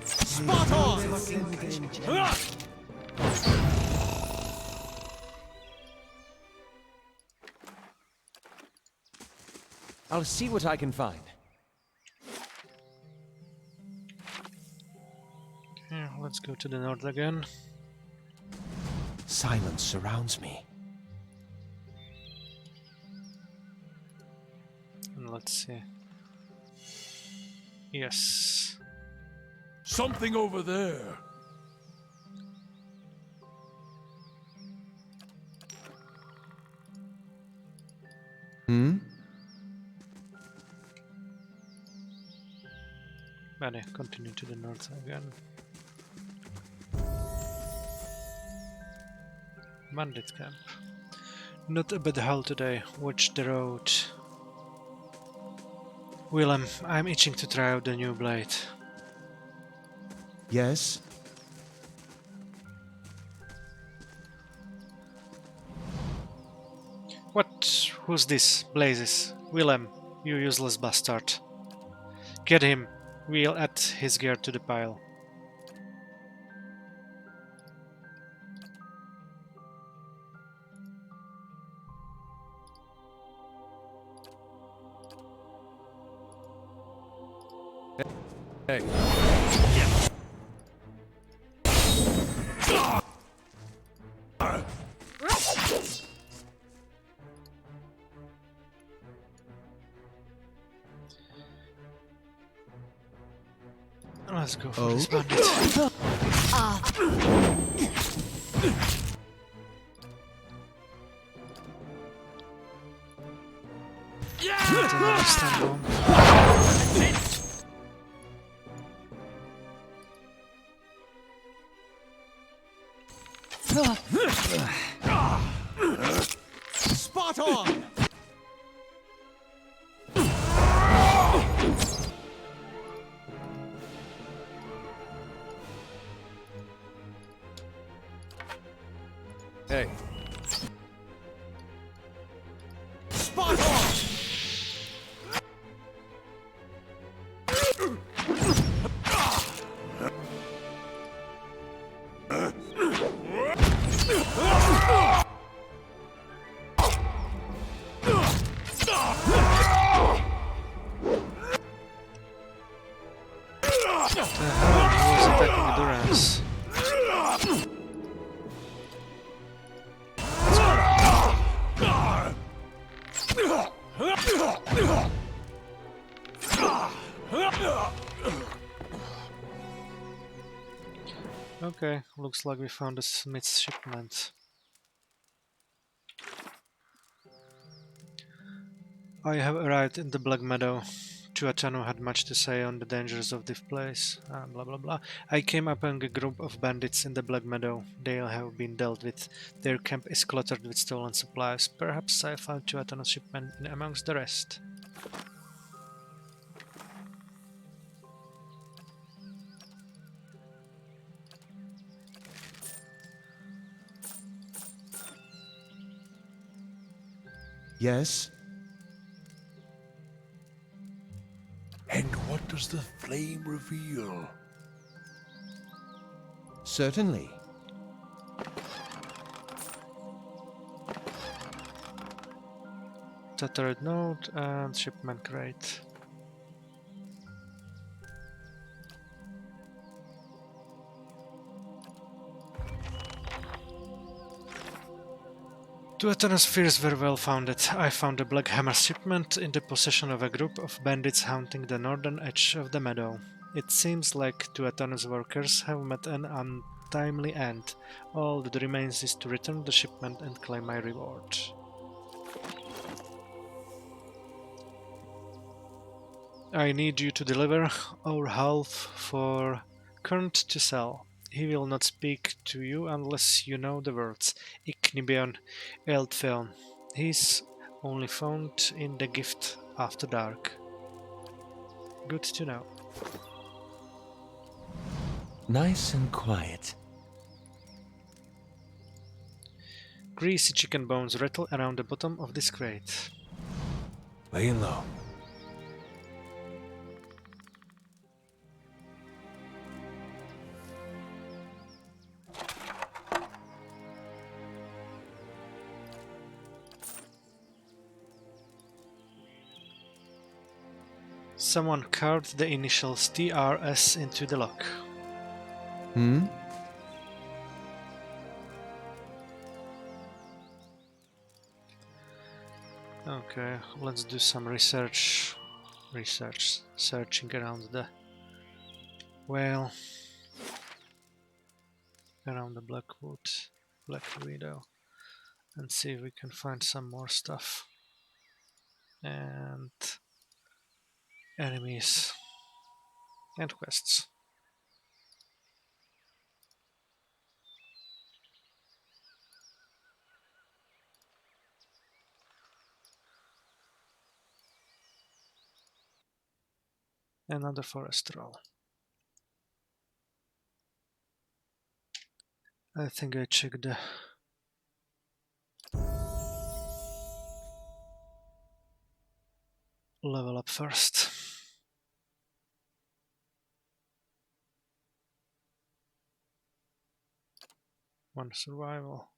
Spot on! I'll see what I can find. Okay, let's go to the north again. Silence surrounds me. And let's see. Yes. Something over there. Hmm? Vale, continue to the north again. Bandit camp. Not a bad haul today. Watch the road. Willem, I'm itching to try out the new blade. Yes? What? Who's this? Blazes. Willem, you useless bastard. Get him. We'll add his gear to the pile. Hey. Let's go for this bandit. Get another stun bomb. Spot on! Hey. Spot on! What the hell? He was attacking Durance. Okay, looks like we found a smith's shipment. I have arrived in the Black Meadow. Tuatano had much to say on the dangers of this place. Blah blah blah. I came upon a group of bandits in the Black Meadow. They have been dealt with. Their camp is cluttered with stolen supplies. Perhaps I found Tuatano's shipment in amongst the rest. Yes? And what does the flame reveal? Certainly. Tethered node and shipment crate. Two atmospheres were well founded. I found a Black Hammer shipment in the possession of a group of bandits haunting the northern edge of the meadow. It seems like two Athens workers have met an untimely end. All that remains is to return the shipment and claim my reward. I need you to deliver our half for Kurnt to sell. He will not speak to you unless you know the words Iknibion Eldfeon. He is only found in the gift after dark. Good to know. Nice and quiet. Greasy chicken bones rattle around the bottom of this crate. Laying low. Someone carved the initials TRS into the lock. Hmm? Okay, let's do some research. Searching around the well, around the Black Widow, and see if we can find some more stuff. And enemies and quests. Another forest roll. I think I checked the level up first. One survival.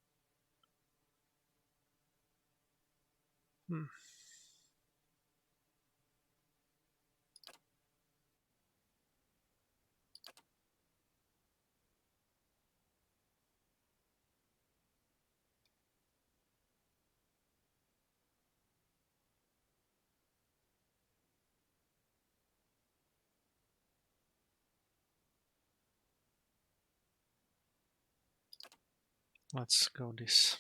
Let's go this.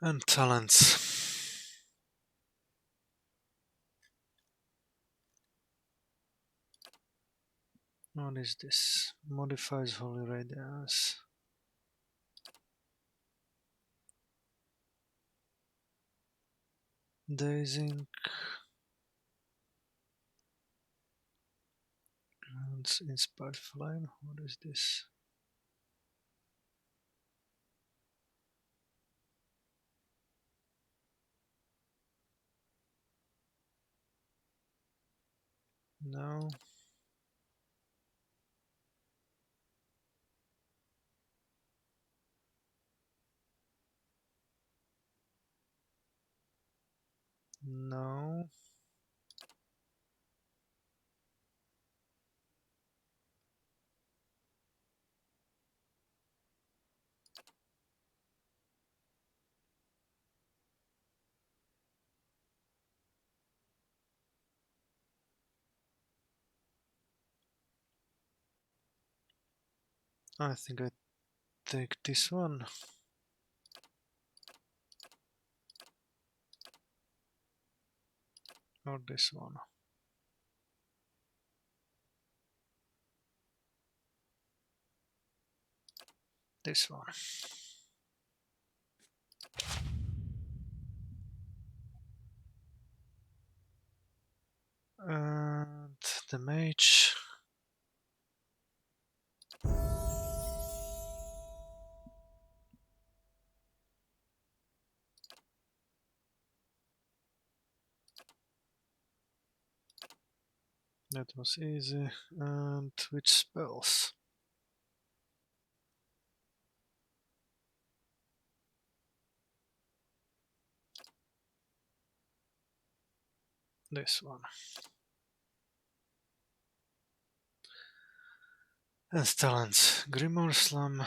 And talents. What is this? Modifies holy radiance. Dazing. Grants inspired flame. What is this? No. No. I think I take this one. Or this one. This one. And the mage. That was easy. And which spells? This one. And talents. Grimoire Slam.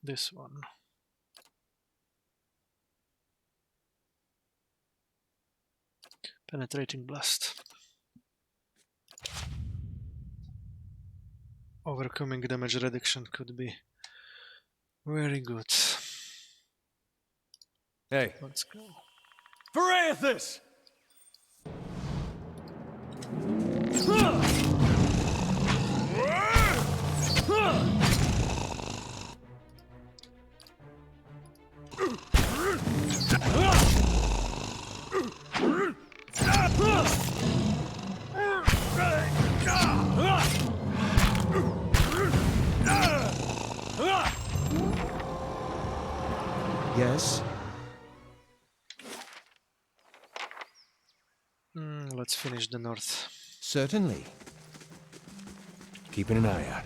This one. Penetrating Blast. Overcoming damage reduction could be very good. Hey. Let's go. Varathis! Yes? Let's finish the north. Certainly. Keeping an eye out.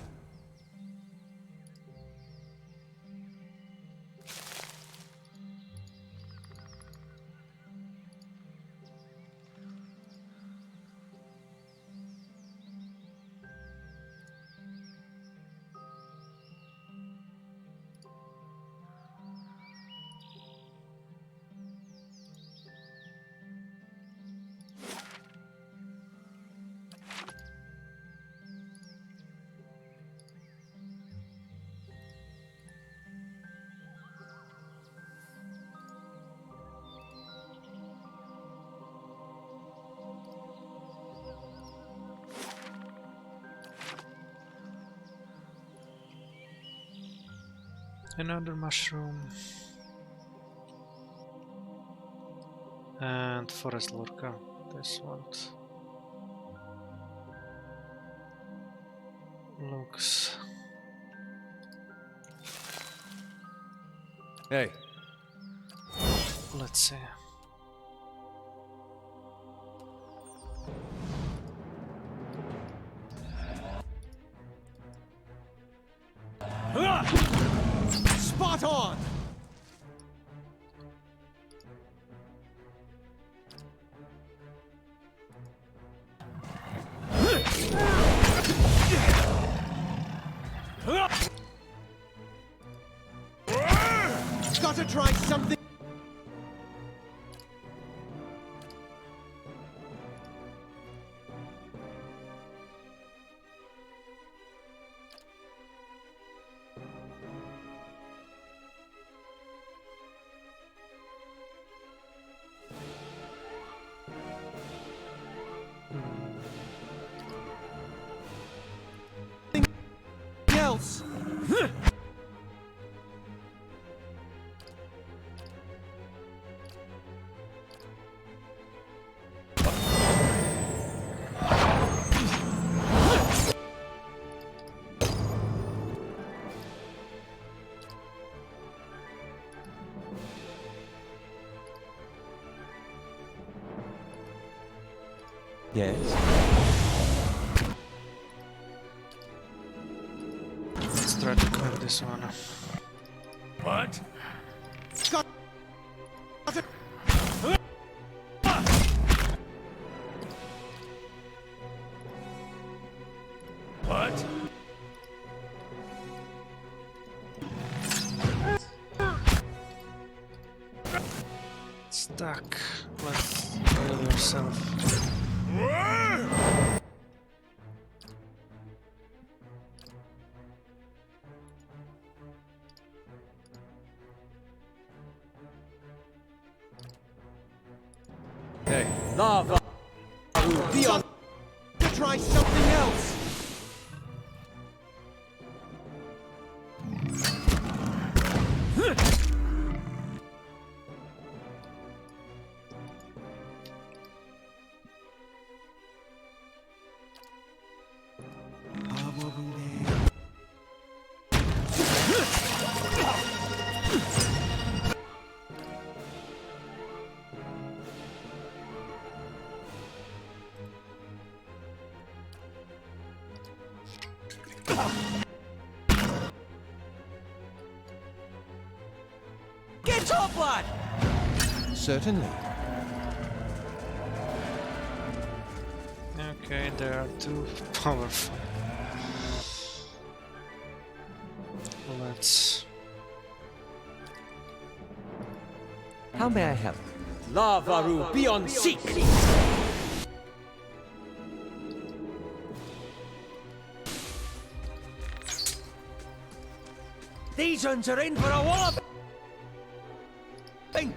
Another mushroom. And forest lurker. This one looks. Hey. Let's see. Spot on! Gotta try something. Else. Yes. Let's try to clear this one. What? Got What? Stuck. Let's heal yourself. Hey. Lava. Beyond. To try something else. Top lad! Certainly. Okay, they are too powerful. Let's... How may I help? Lavaru beyond seek! These ones are in for a wallop! Bing!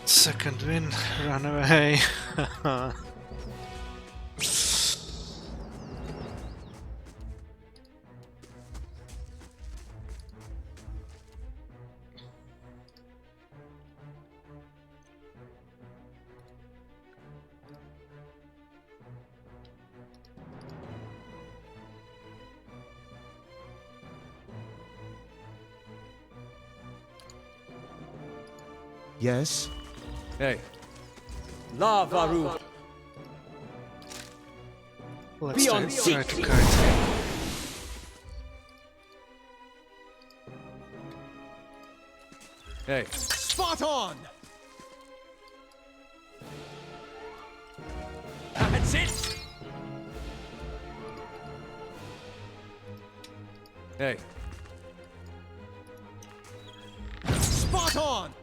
Second win, run away. Yes? Hey. Lavaru! Let's Beyond try to seek. kite him. Hey. Spot on! That's it! Hey. Spot on!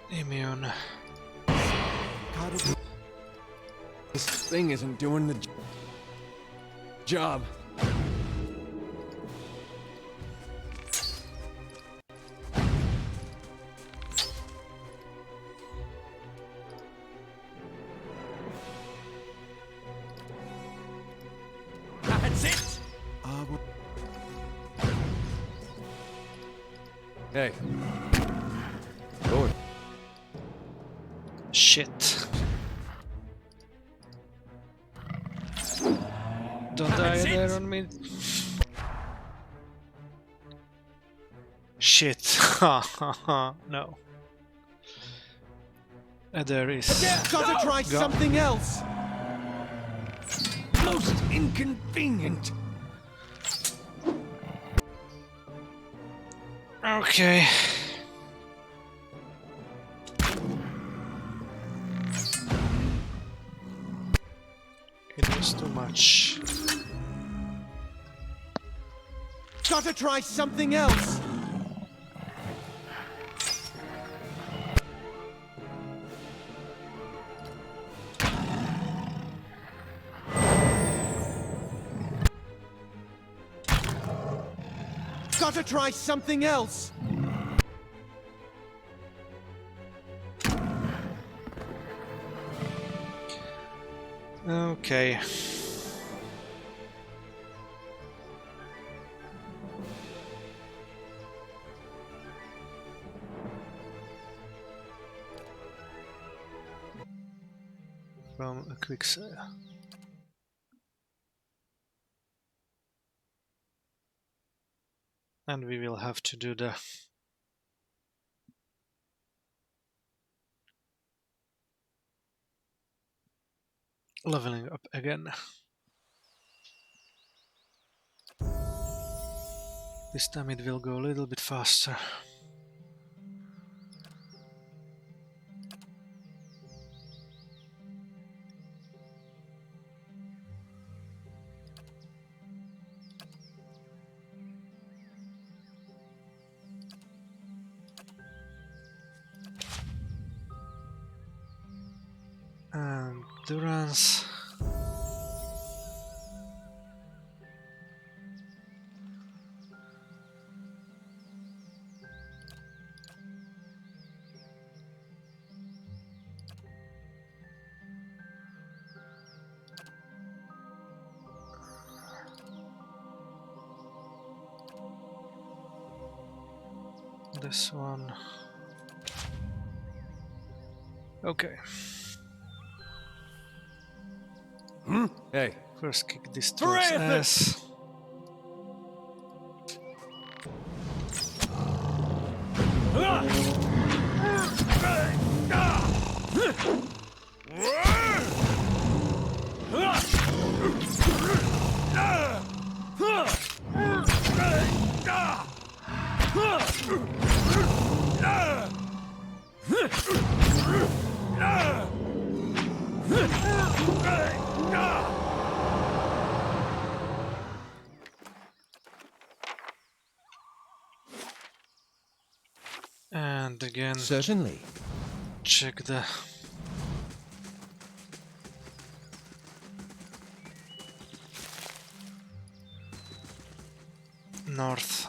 Immune. This thing isn't doing the job. That's it! Hey. Good. Shit. Don't die there on me. Shit. No. There is. Gotta try Go. something else! Most inconvenient! Okay. It was too much. Gotta try something else! Gotta try something else! Okay. From a quick sale. And we will have to do the leveling up again. This time it will go a little bit faster. Endurance. This one. Okay. Hey. First kick this troll's ass. And again, Certainly. check the north.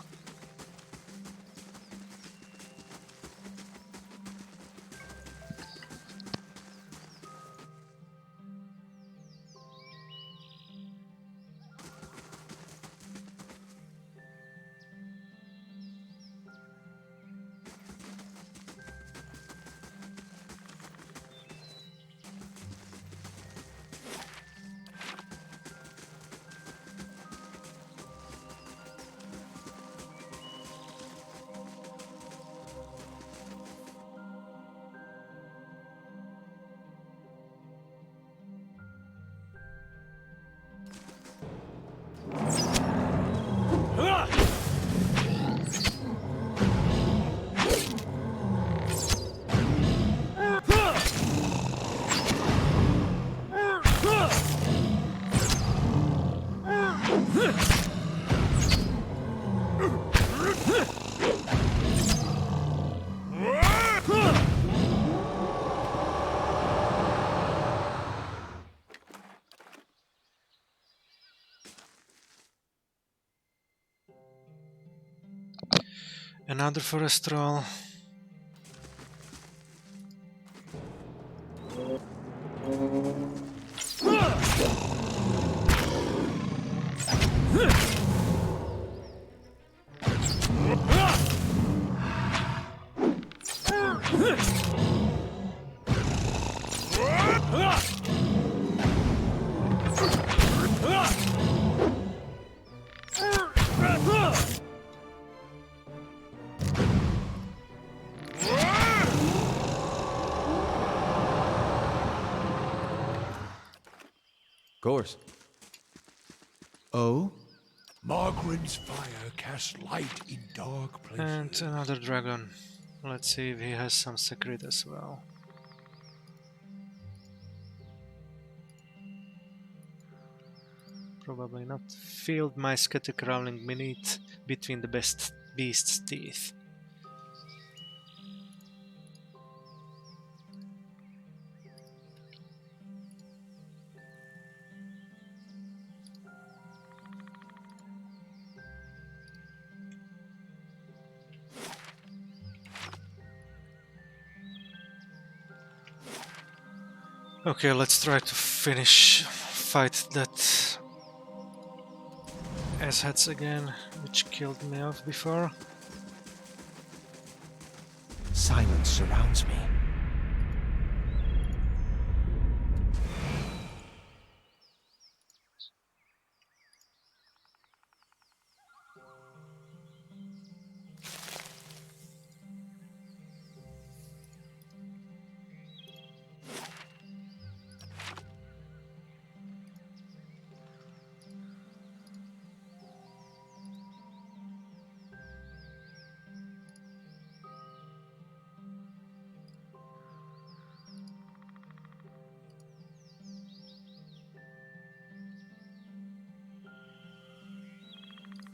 Another forest troll. Course. Oh? Margaren's fire casts light in dark And places. another dragon. Let's see if he has some secret as well. Probably not. Field mice scatter crawling beneath between the best beast's teeth. Okay, let's try to fight that assheads again, which killed me off before. Silence surrounds me.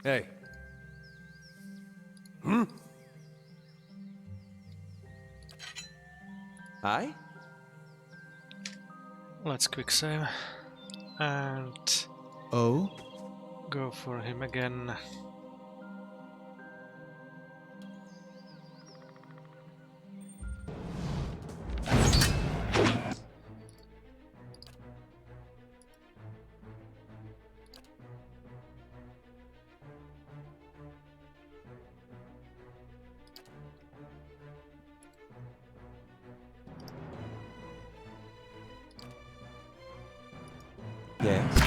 Hey. Aye? Let's quick save and Oh? go for him again. Yes.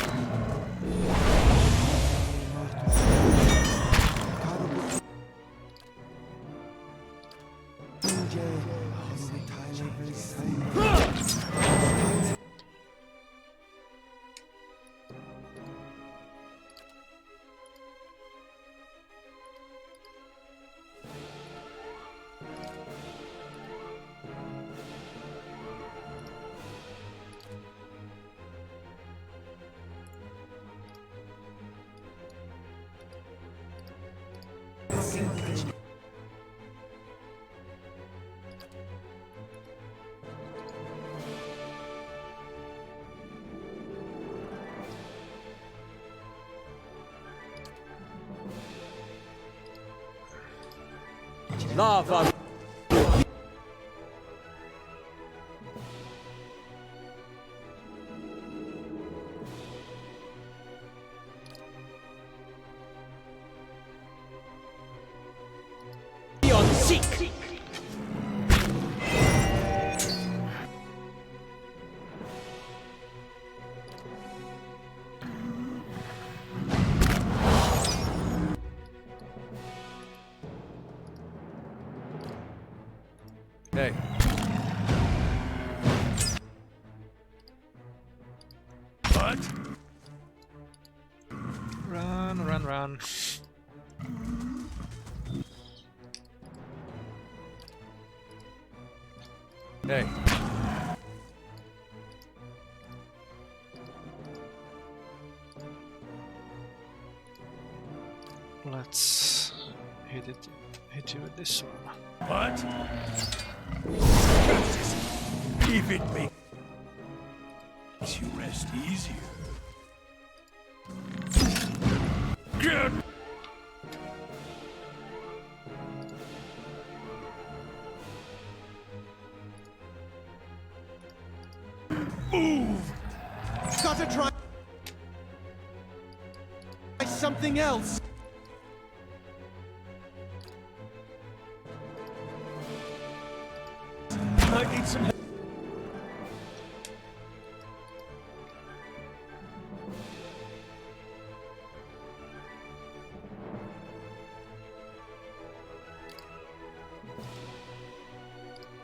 Lava. Beyond seek. Hey. What? Run, run, run. Hey. Let's hit you with this one. What? If it makes you rest easier. Get! Move! Gotta try something else. I need some help.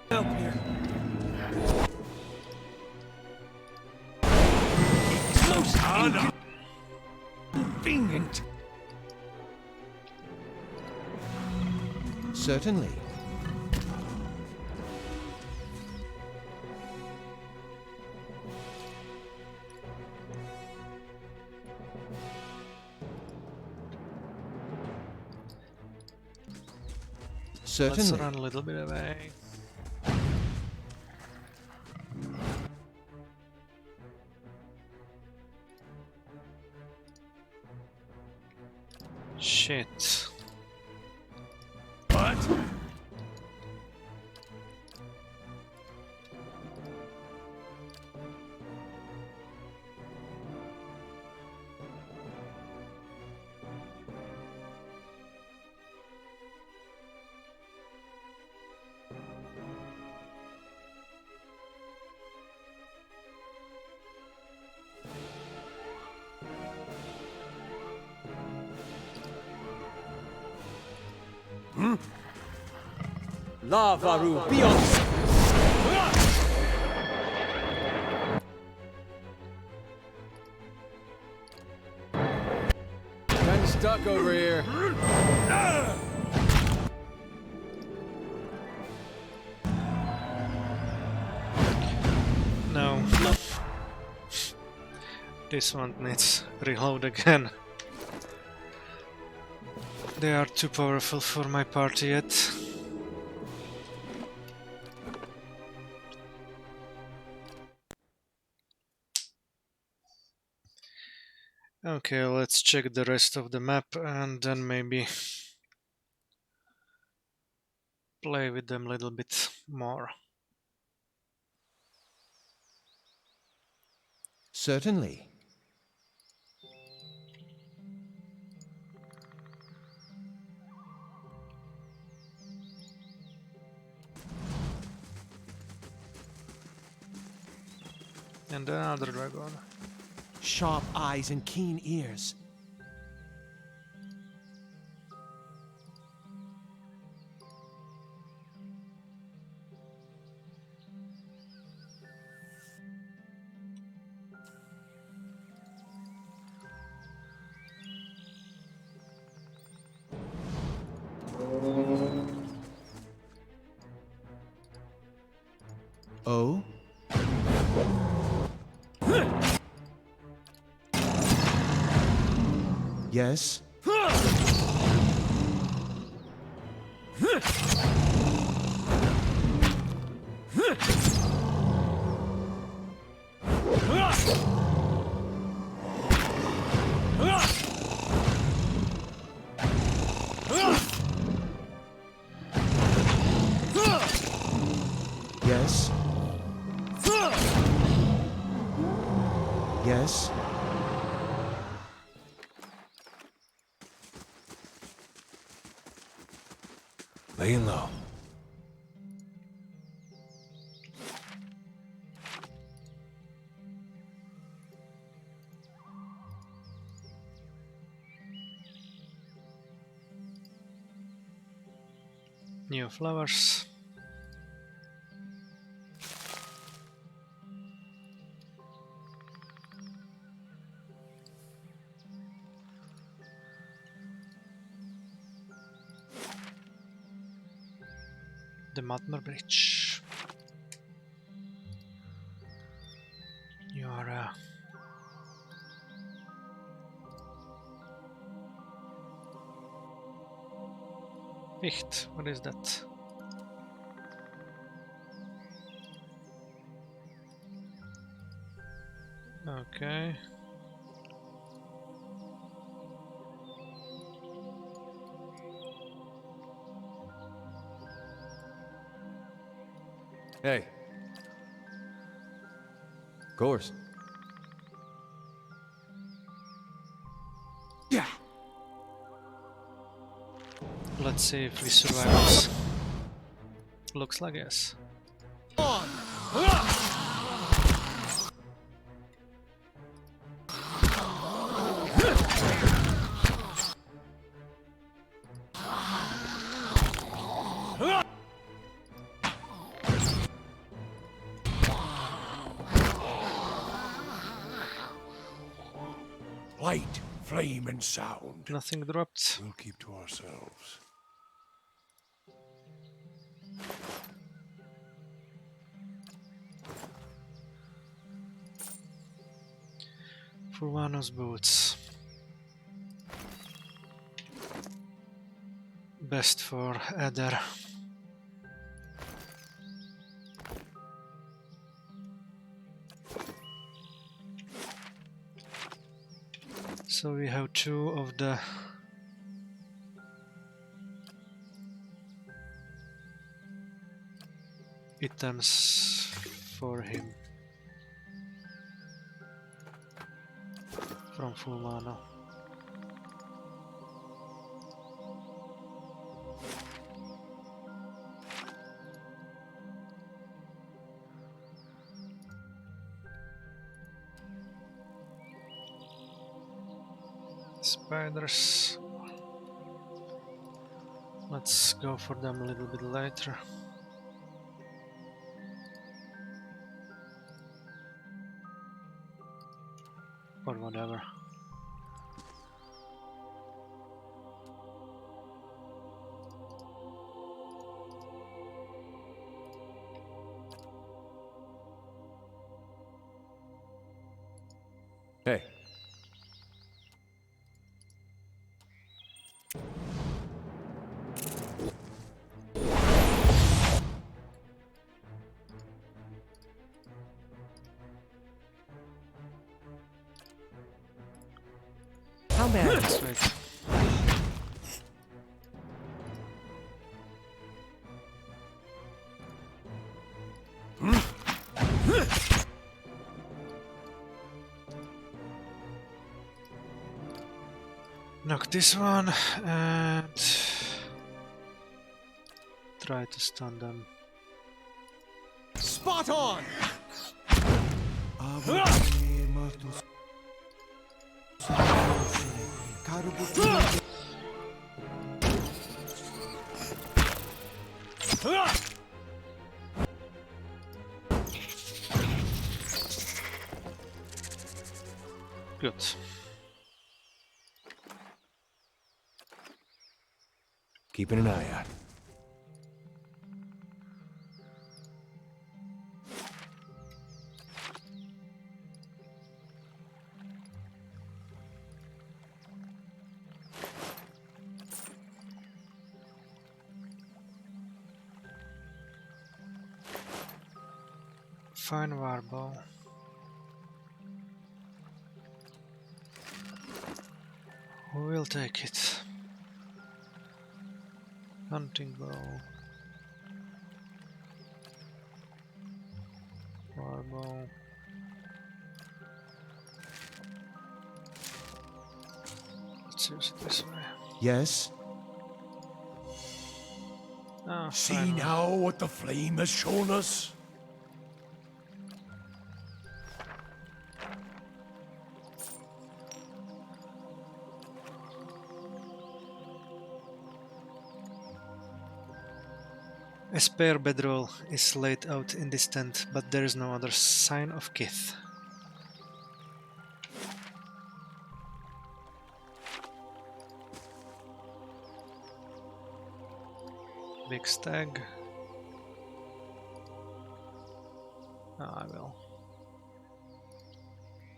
Help here. Close. Inconvenient. Certainly. Let's Certainly. run a little bit away. Shit. What? Lava Ru beyond. Kinda stuck over here. No. This one needs reload again. They are too powerful for my party yet. Okay, let's check the rest of the map and then maybe play with them a little bit more. Certainly. And another dragon. Sharp eyes and keen ears. Oh? Yes? Yes? Yes? Laying low. New flowers. The Matmer Bridge. You are Echt, what is that? Okay. Hey. Course. Yeah. Let's see if we survive this. Looks like yes. Light, flame, and sound. Nothing dropped. We'll keep to ourselves. Fulvano's boots. Best for Eder. So we have two of the items for him from Fulvano. Spiders. Let's go for them a little bit later. Or whatever. Hey. How may I help? Sweet. Knock this one and try to stun them. Spot on! Good. Keeping an eye out. Fine warbow. Who will take it? Hunting bow. Warbow. Let's use it this way. Yes? Ah, See fine. now what the flame has shown us? A spare bedroll is laid out in this tent, but there is no other sign of kith. Big stag. I will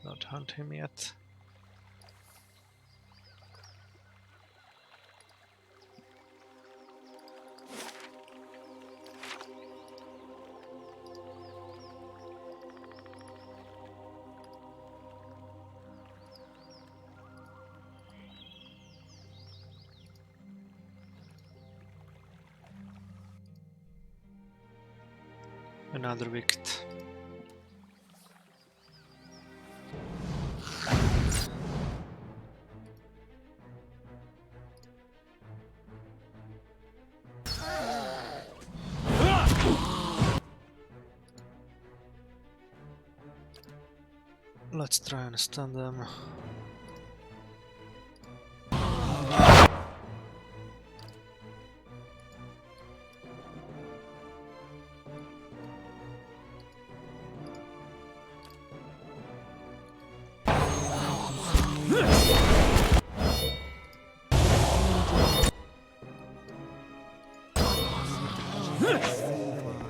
not hunt him yet. Another wicket. Let's try and stun them.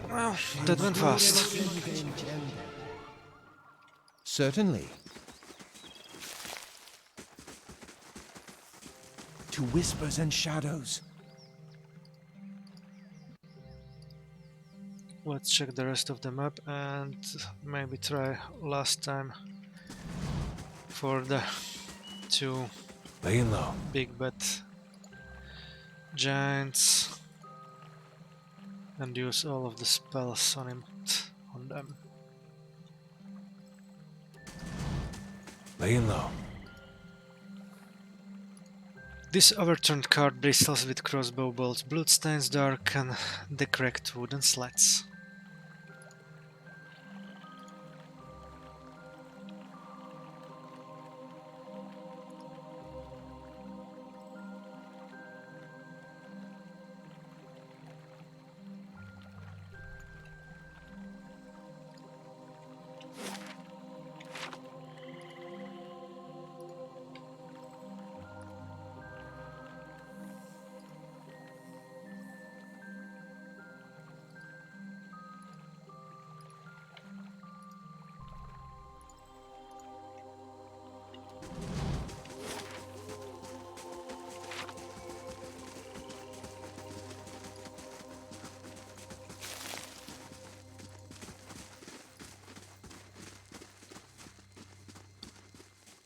Well, that went fast. Certainly. To whispers and shadows. Let's check the rest of the map and maybe try last time for the two Laying low. big bad giants and use all of the spells on them. Laying low. This overturned cart bristles with crossbow bolts, bloodstains darken the cracked wooden slats.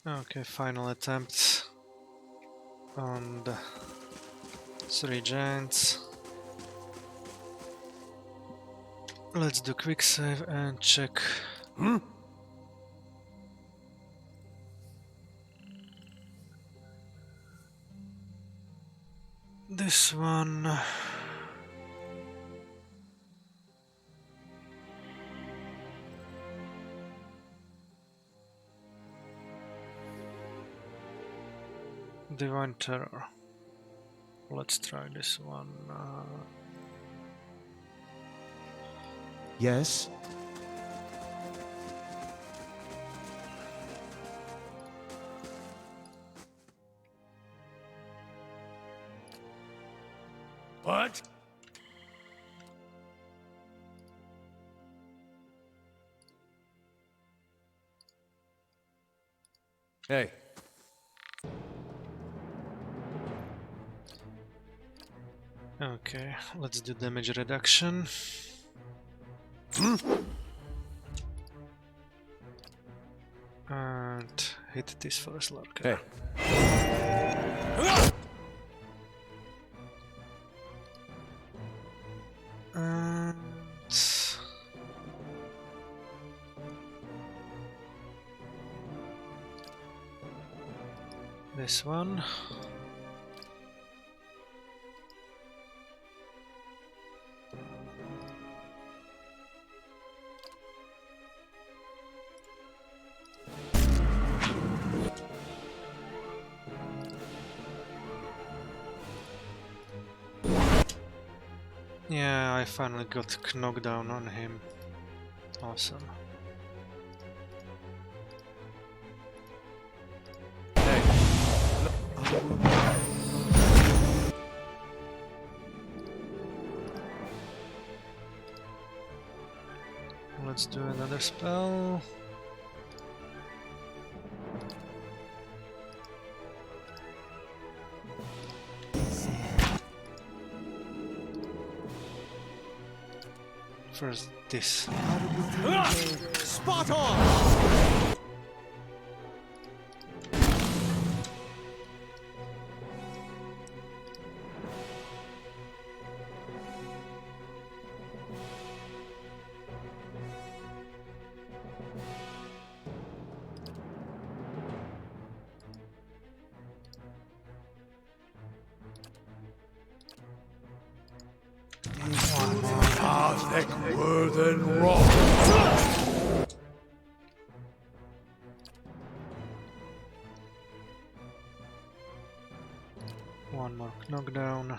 Okay, final attempt on the three giants. Let's do quick save and check. This one. Divine Terror. Let's try this one. Yes? What? Hey. Okay, let's do damage reduction. And hit this first lurker. Hey. And this one. Yeah, I finally got knockdown on him. Awesome. Let's do another spell. First this. Spot on! Thick-worthen rock. One more knockdown.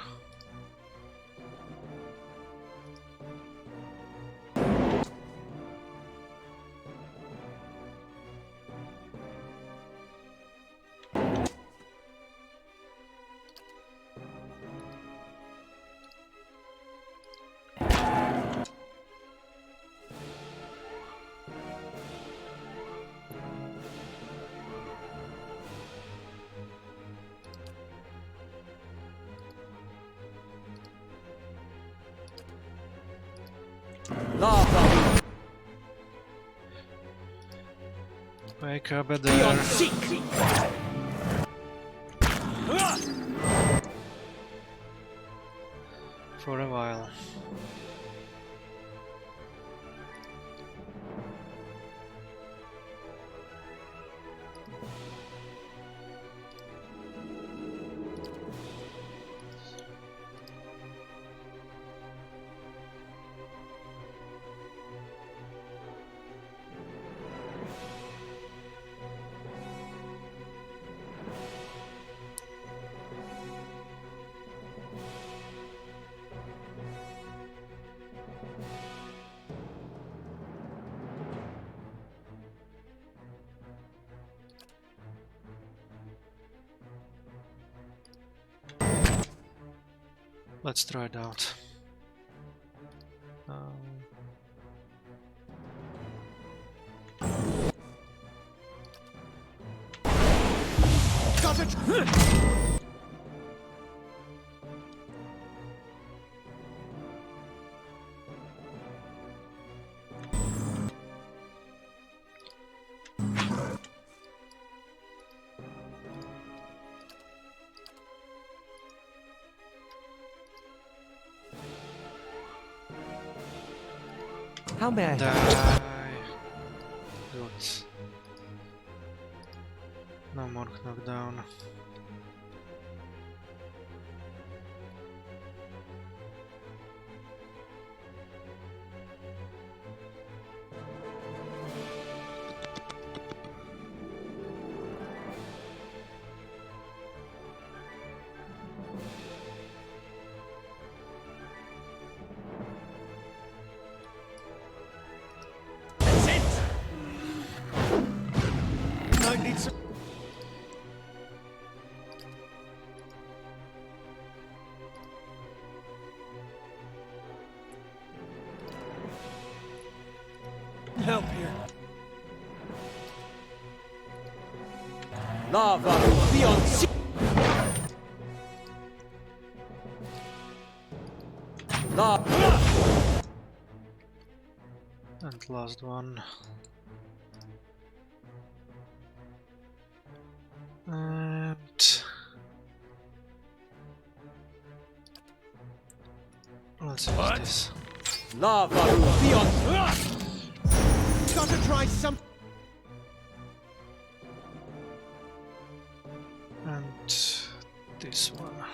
Lava Wake up at beyond there. seek. For a while. Let's try it out. Got it! How may I help? Die. Good. No more knockdown. Lava beyond sea. And last one. And let's use this. Lava beyond. Gotta try something And this one.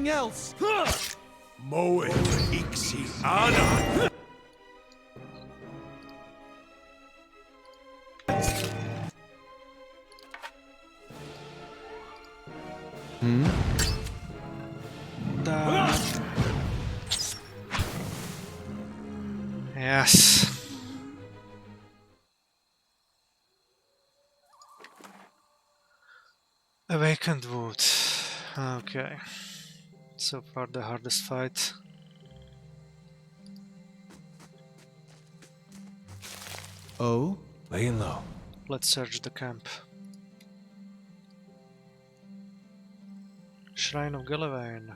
else. Moe iksi ana. That. Yes. Awakened wood. Okay. So far the hardest fight. Oh? Laying low. Let's search the camp. Shrine of Gilded.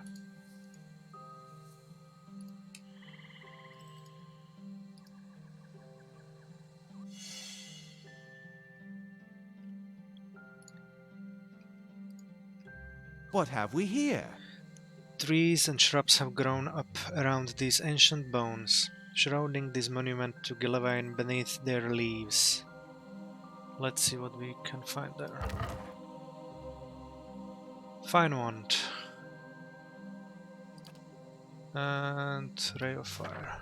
What have we here? Trees and shrubs have grown up around these ancient bones, shrouding this monument to Gilded beneath their leaves. Let's see what we can find there. Fine wand. And ray of fire.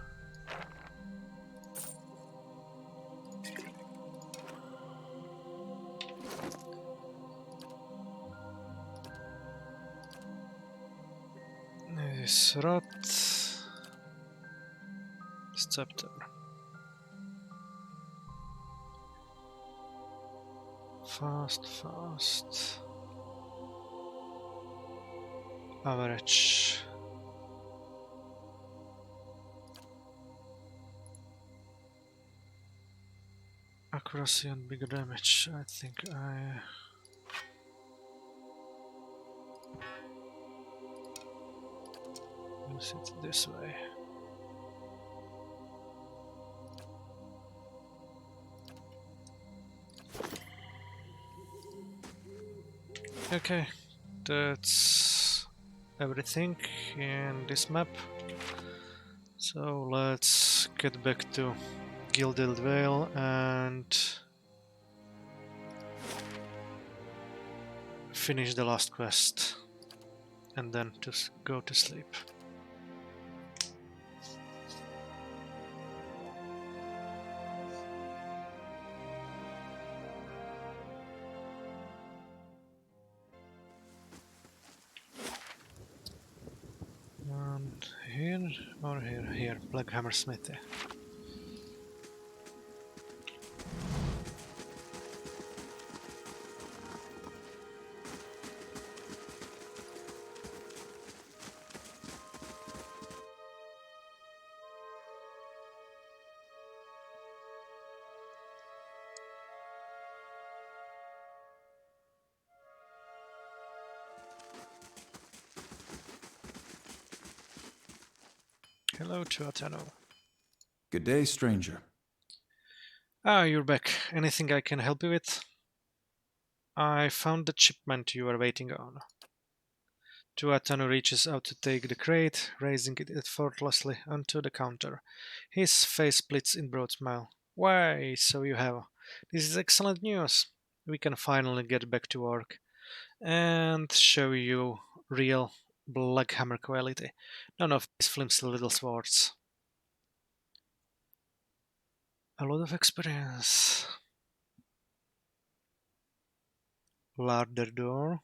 This rot. Scepter. Fast. Average. Accuracy and bigger damage. I think I use it this way. Okay, that's everything in this map. So let's get back to Gilded Vale and finish the last quest, and then just go to sleep. And here or here, Black Hammer Smithy. Hello, Tuatano. Good day, stranger. Ah, you're back. Anything I can help you with? I found the shipment you were waiting on. Tuatano reaches out to take the crate, raising it effortlessly onto the counter. His face splits in broad smile. Why, so you have. This is excellent news. We can finally get back to work and show you real Black Hammer quality. None of these flimsy little swords. A lot of experience. Larder door.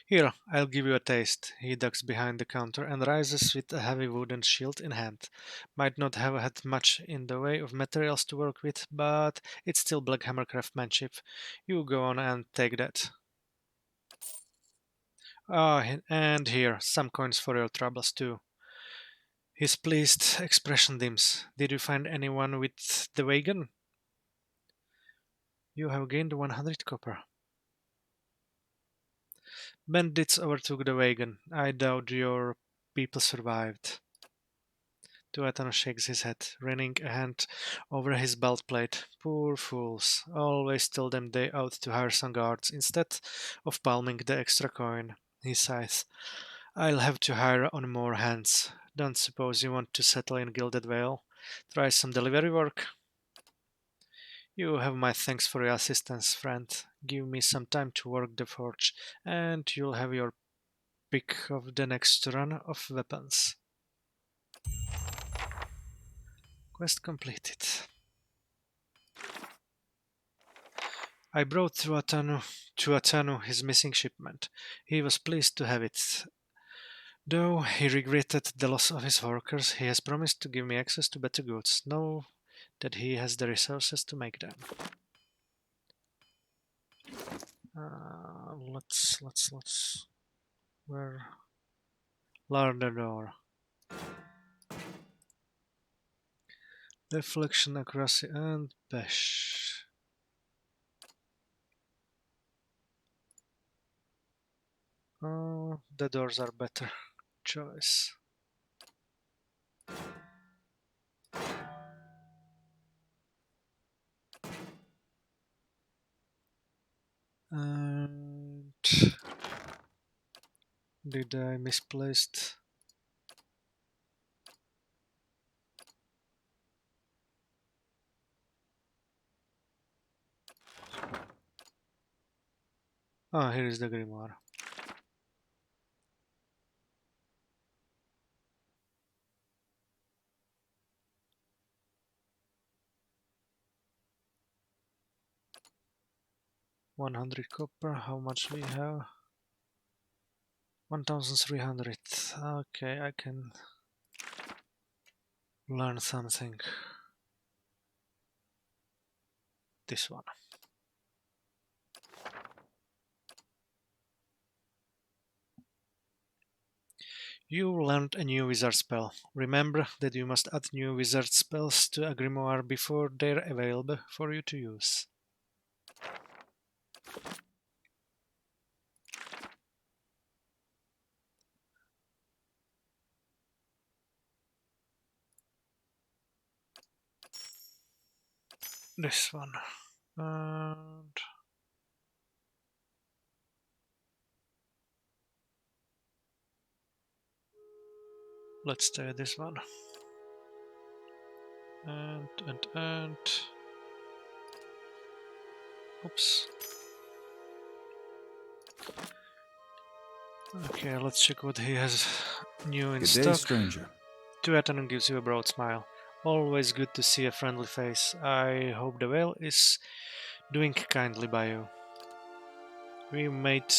Here, I'll give you a taste. He ducks behind the counter and rises with a heavy wooden shield in hand. Might not have had much in the way of materials to work with, but it's still Black Hammer craftsmanship. You go on and take that. Ah, and here, some coins for your troubles too. His pleased expression dims. Did you find anyone with the wagon? You have gained 100 copper. Bandits overtook the wagon. I doubt your people survived. Tuatano shakes his head, running a hand over his belt plate. Poor fools. Always tell them they ought to hire some guards instead of palming the extra coin. He sighs. I'll have to hire on more hands. Don't suppose you want to settle in Gilded Vale? Try some delivery work? You have my thanks for your assistance, friend. Give me some time to work the forge, and you'll have your pick of the next run of weapons. Quest completed. I brought to Atanu his missing shipment. He was pleased to have it. Though he regretted the loss of his workers, he has promised to give me access to better goods. Know that he has the resources to make them. Let's. Where? Larder door. Deflection, accuracy, and bash. Oh, the doors are better choice. And did I misplaced? Ah, here is the grimoire. $100 copper. How much we have? 1,300. Okay, I can learn something. This one. You learned a new wizard spell. Remember that you must add new wizard spells to a grimoire before they're available for you to use. This one. And let's try this one. And oops. Okay, let's check what he has new in Good stock. day, stranger. Tuathan gives you a broad smile. Always good to see a friendly face. I hope the Vale is doing kindly by you. We made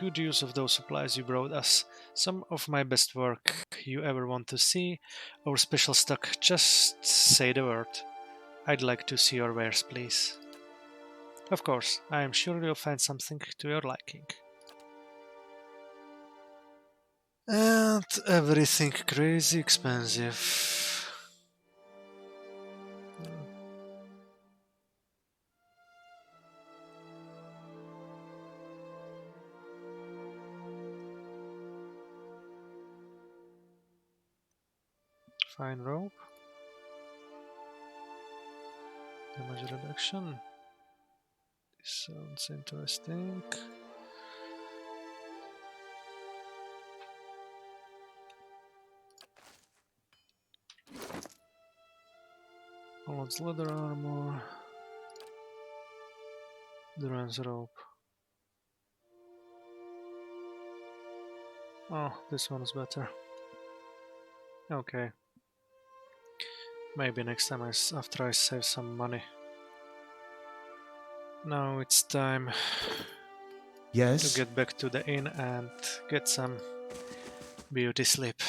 good use of those supplies you brought us. Some of my best work you ever want to see. Our special stock, just say the word. I'd like to see your wares, please. Of course, I am sure you'll find something to your liking. And everything crazy expensive. Fine rope. Damage reduction. This sounds interesting. Almost leather armor. Durance rope. Oh, this one's better. Okay. Maybe next time after I save some money. Now it's time Yes? to get back to the inn and get some beauty sleep.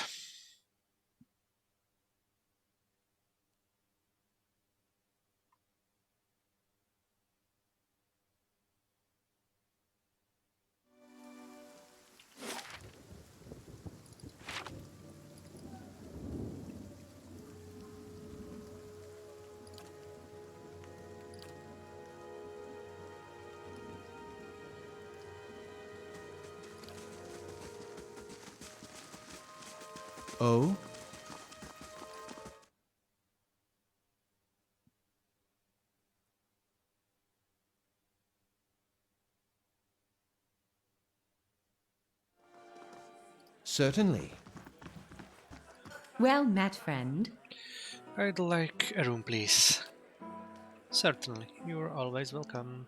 Oh? Certainly. Well met, friend. I'd like a room, please. Certainly, you're always welcome.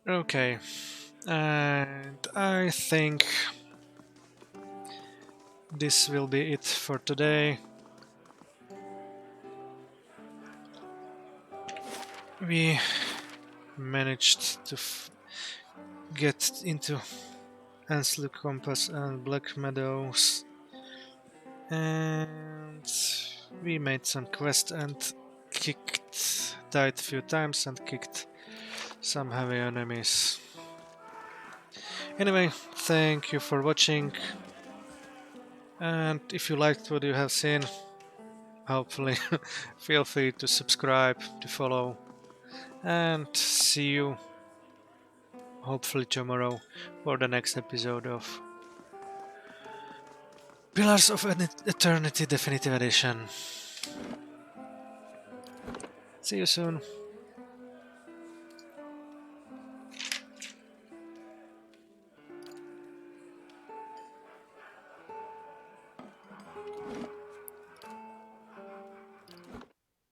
Okay, and I think this will be it for today. We managed to get into Anslu Compass and Black Meadows, and we made some quests and died a few times and kicked some heavy enemies. Anyway, thank you for watching, and if you liked what you have seen, hopefully feel free to subscribe, to follow, and see you hopefully tomorrow for the next episode of Pillars of Eternity Definitive Edition. See you soon.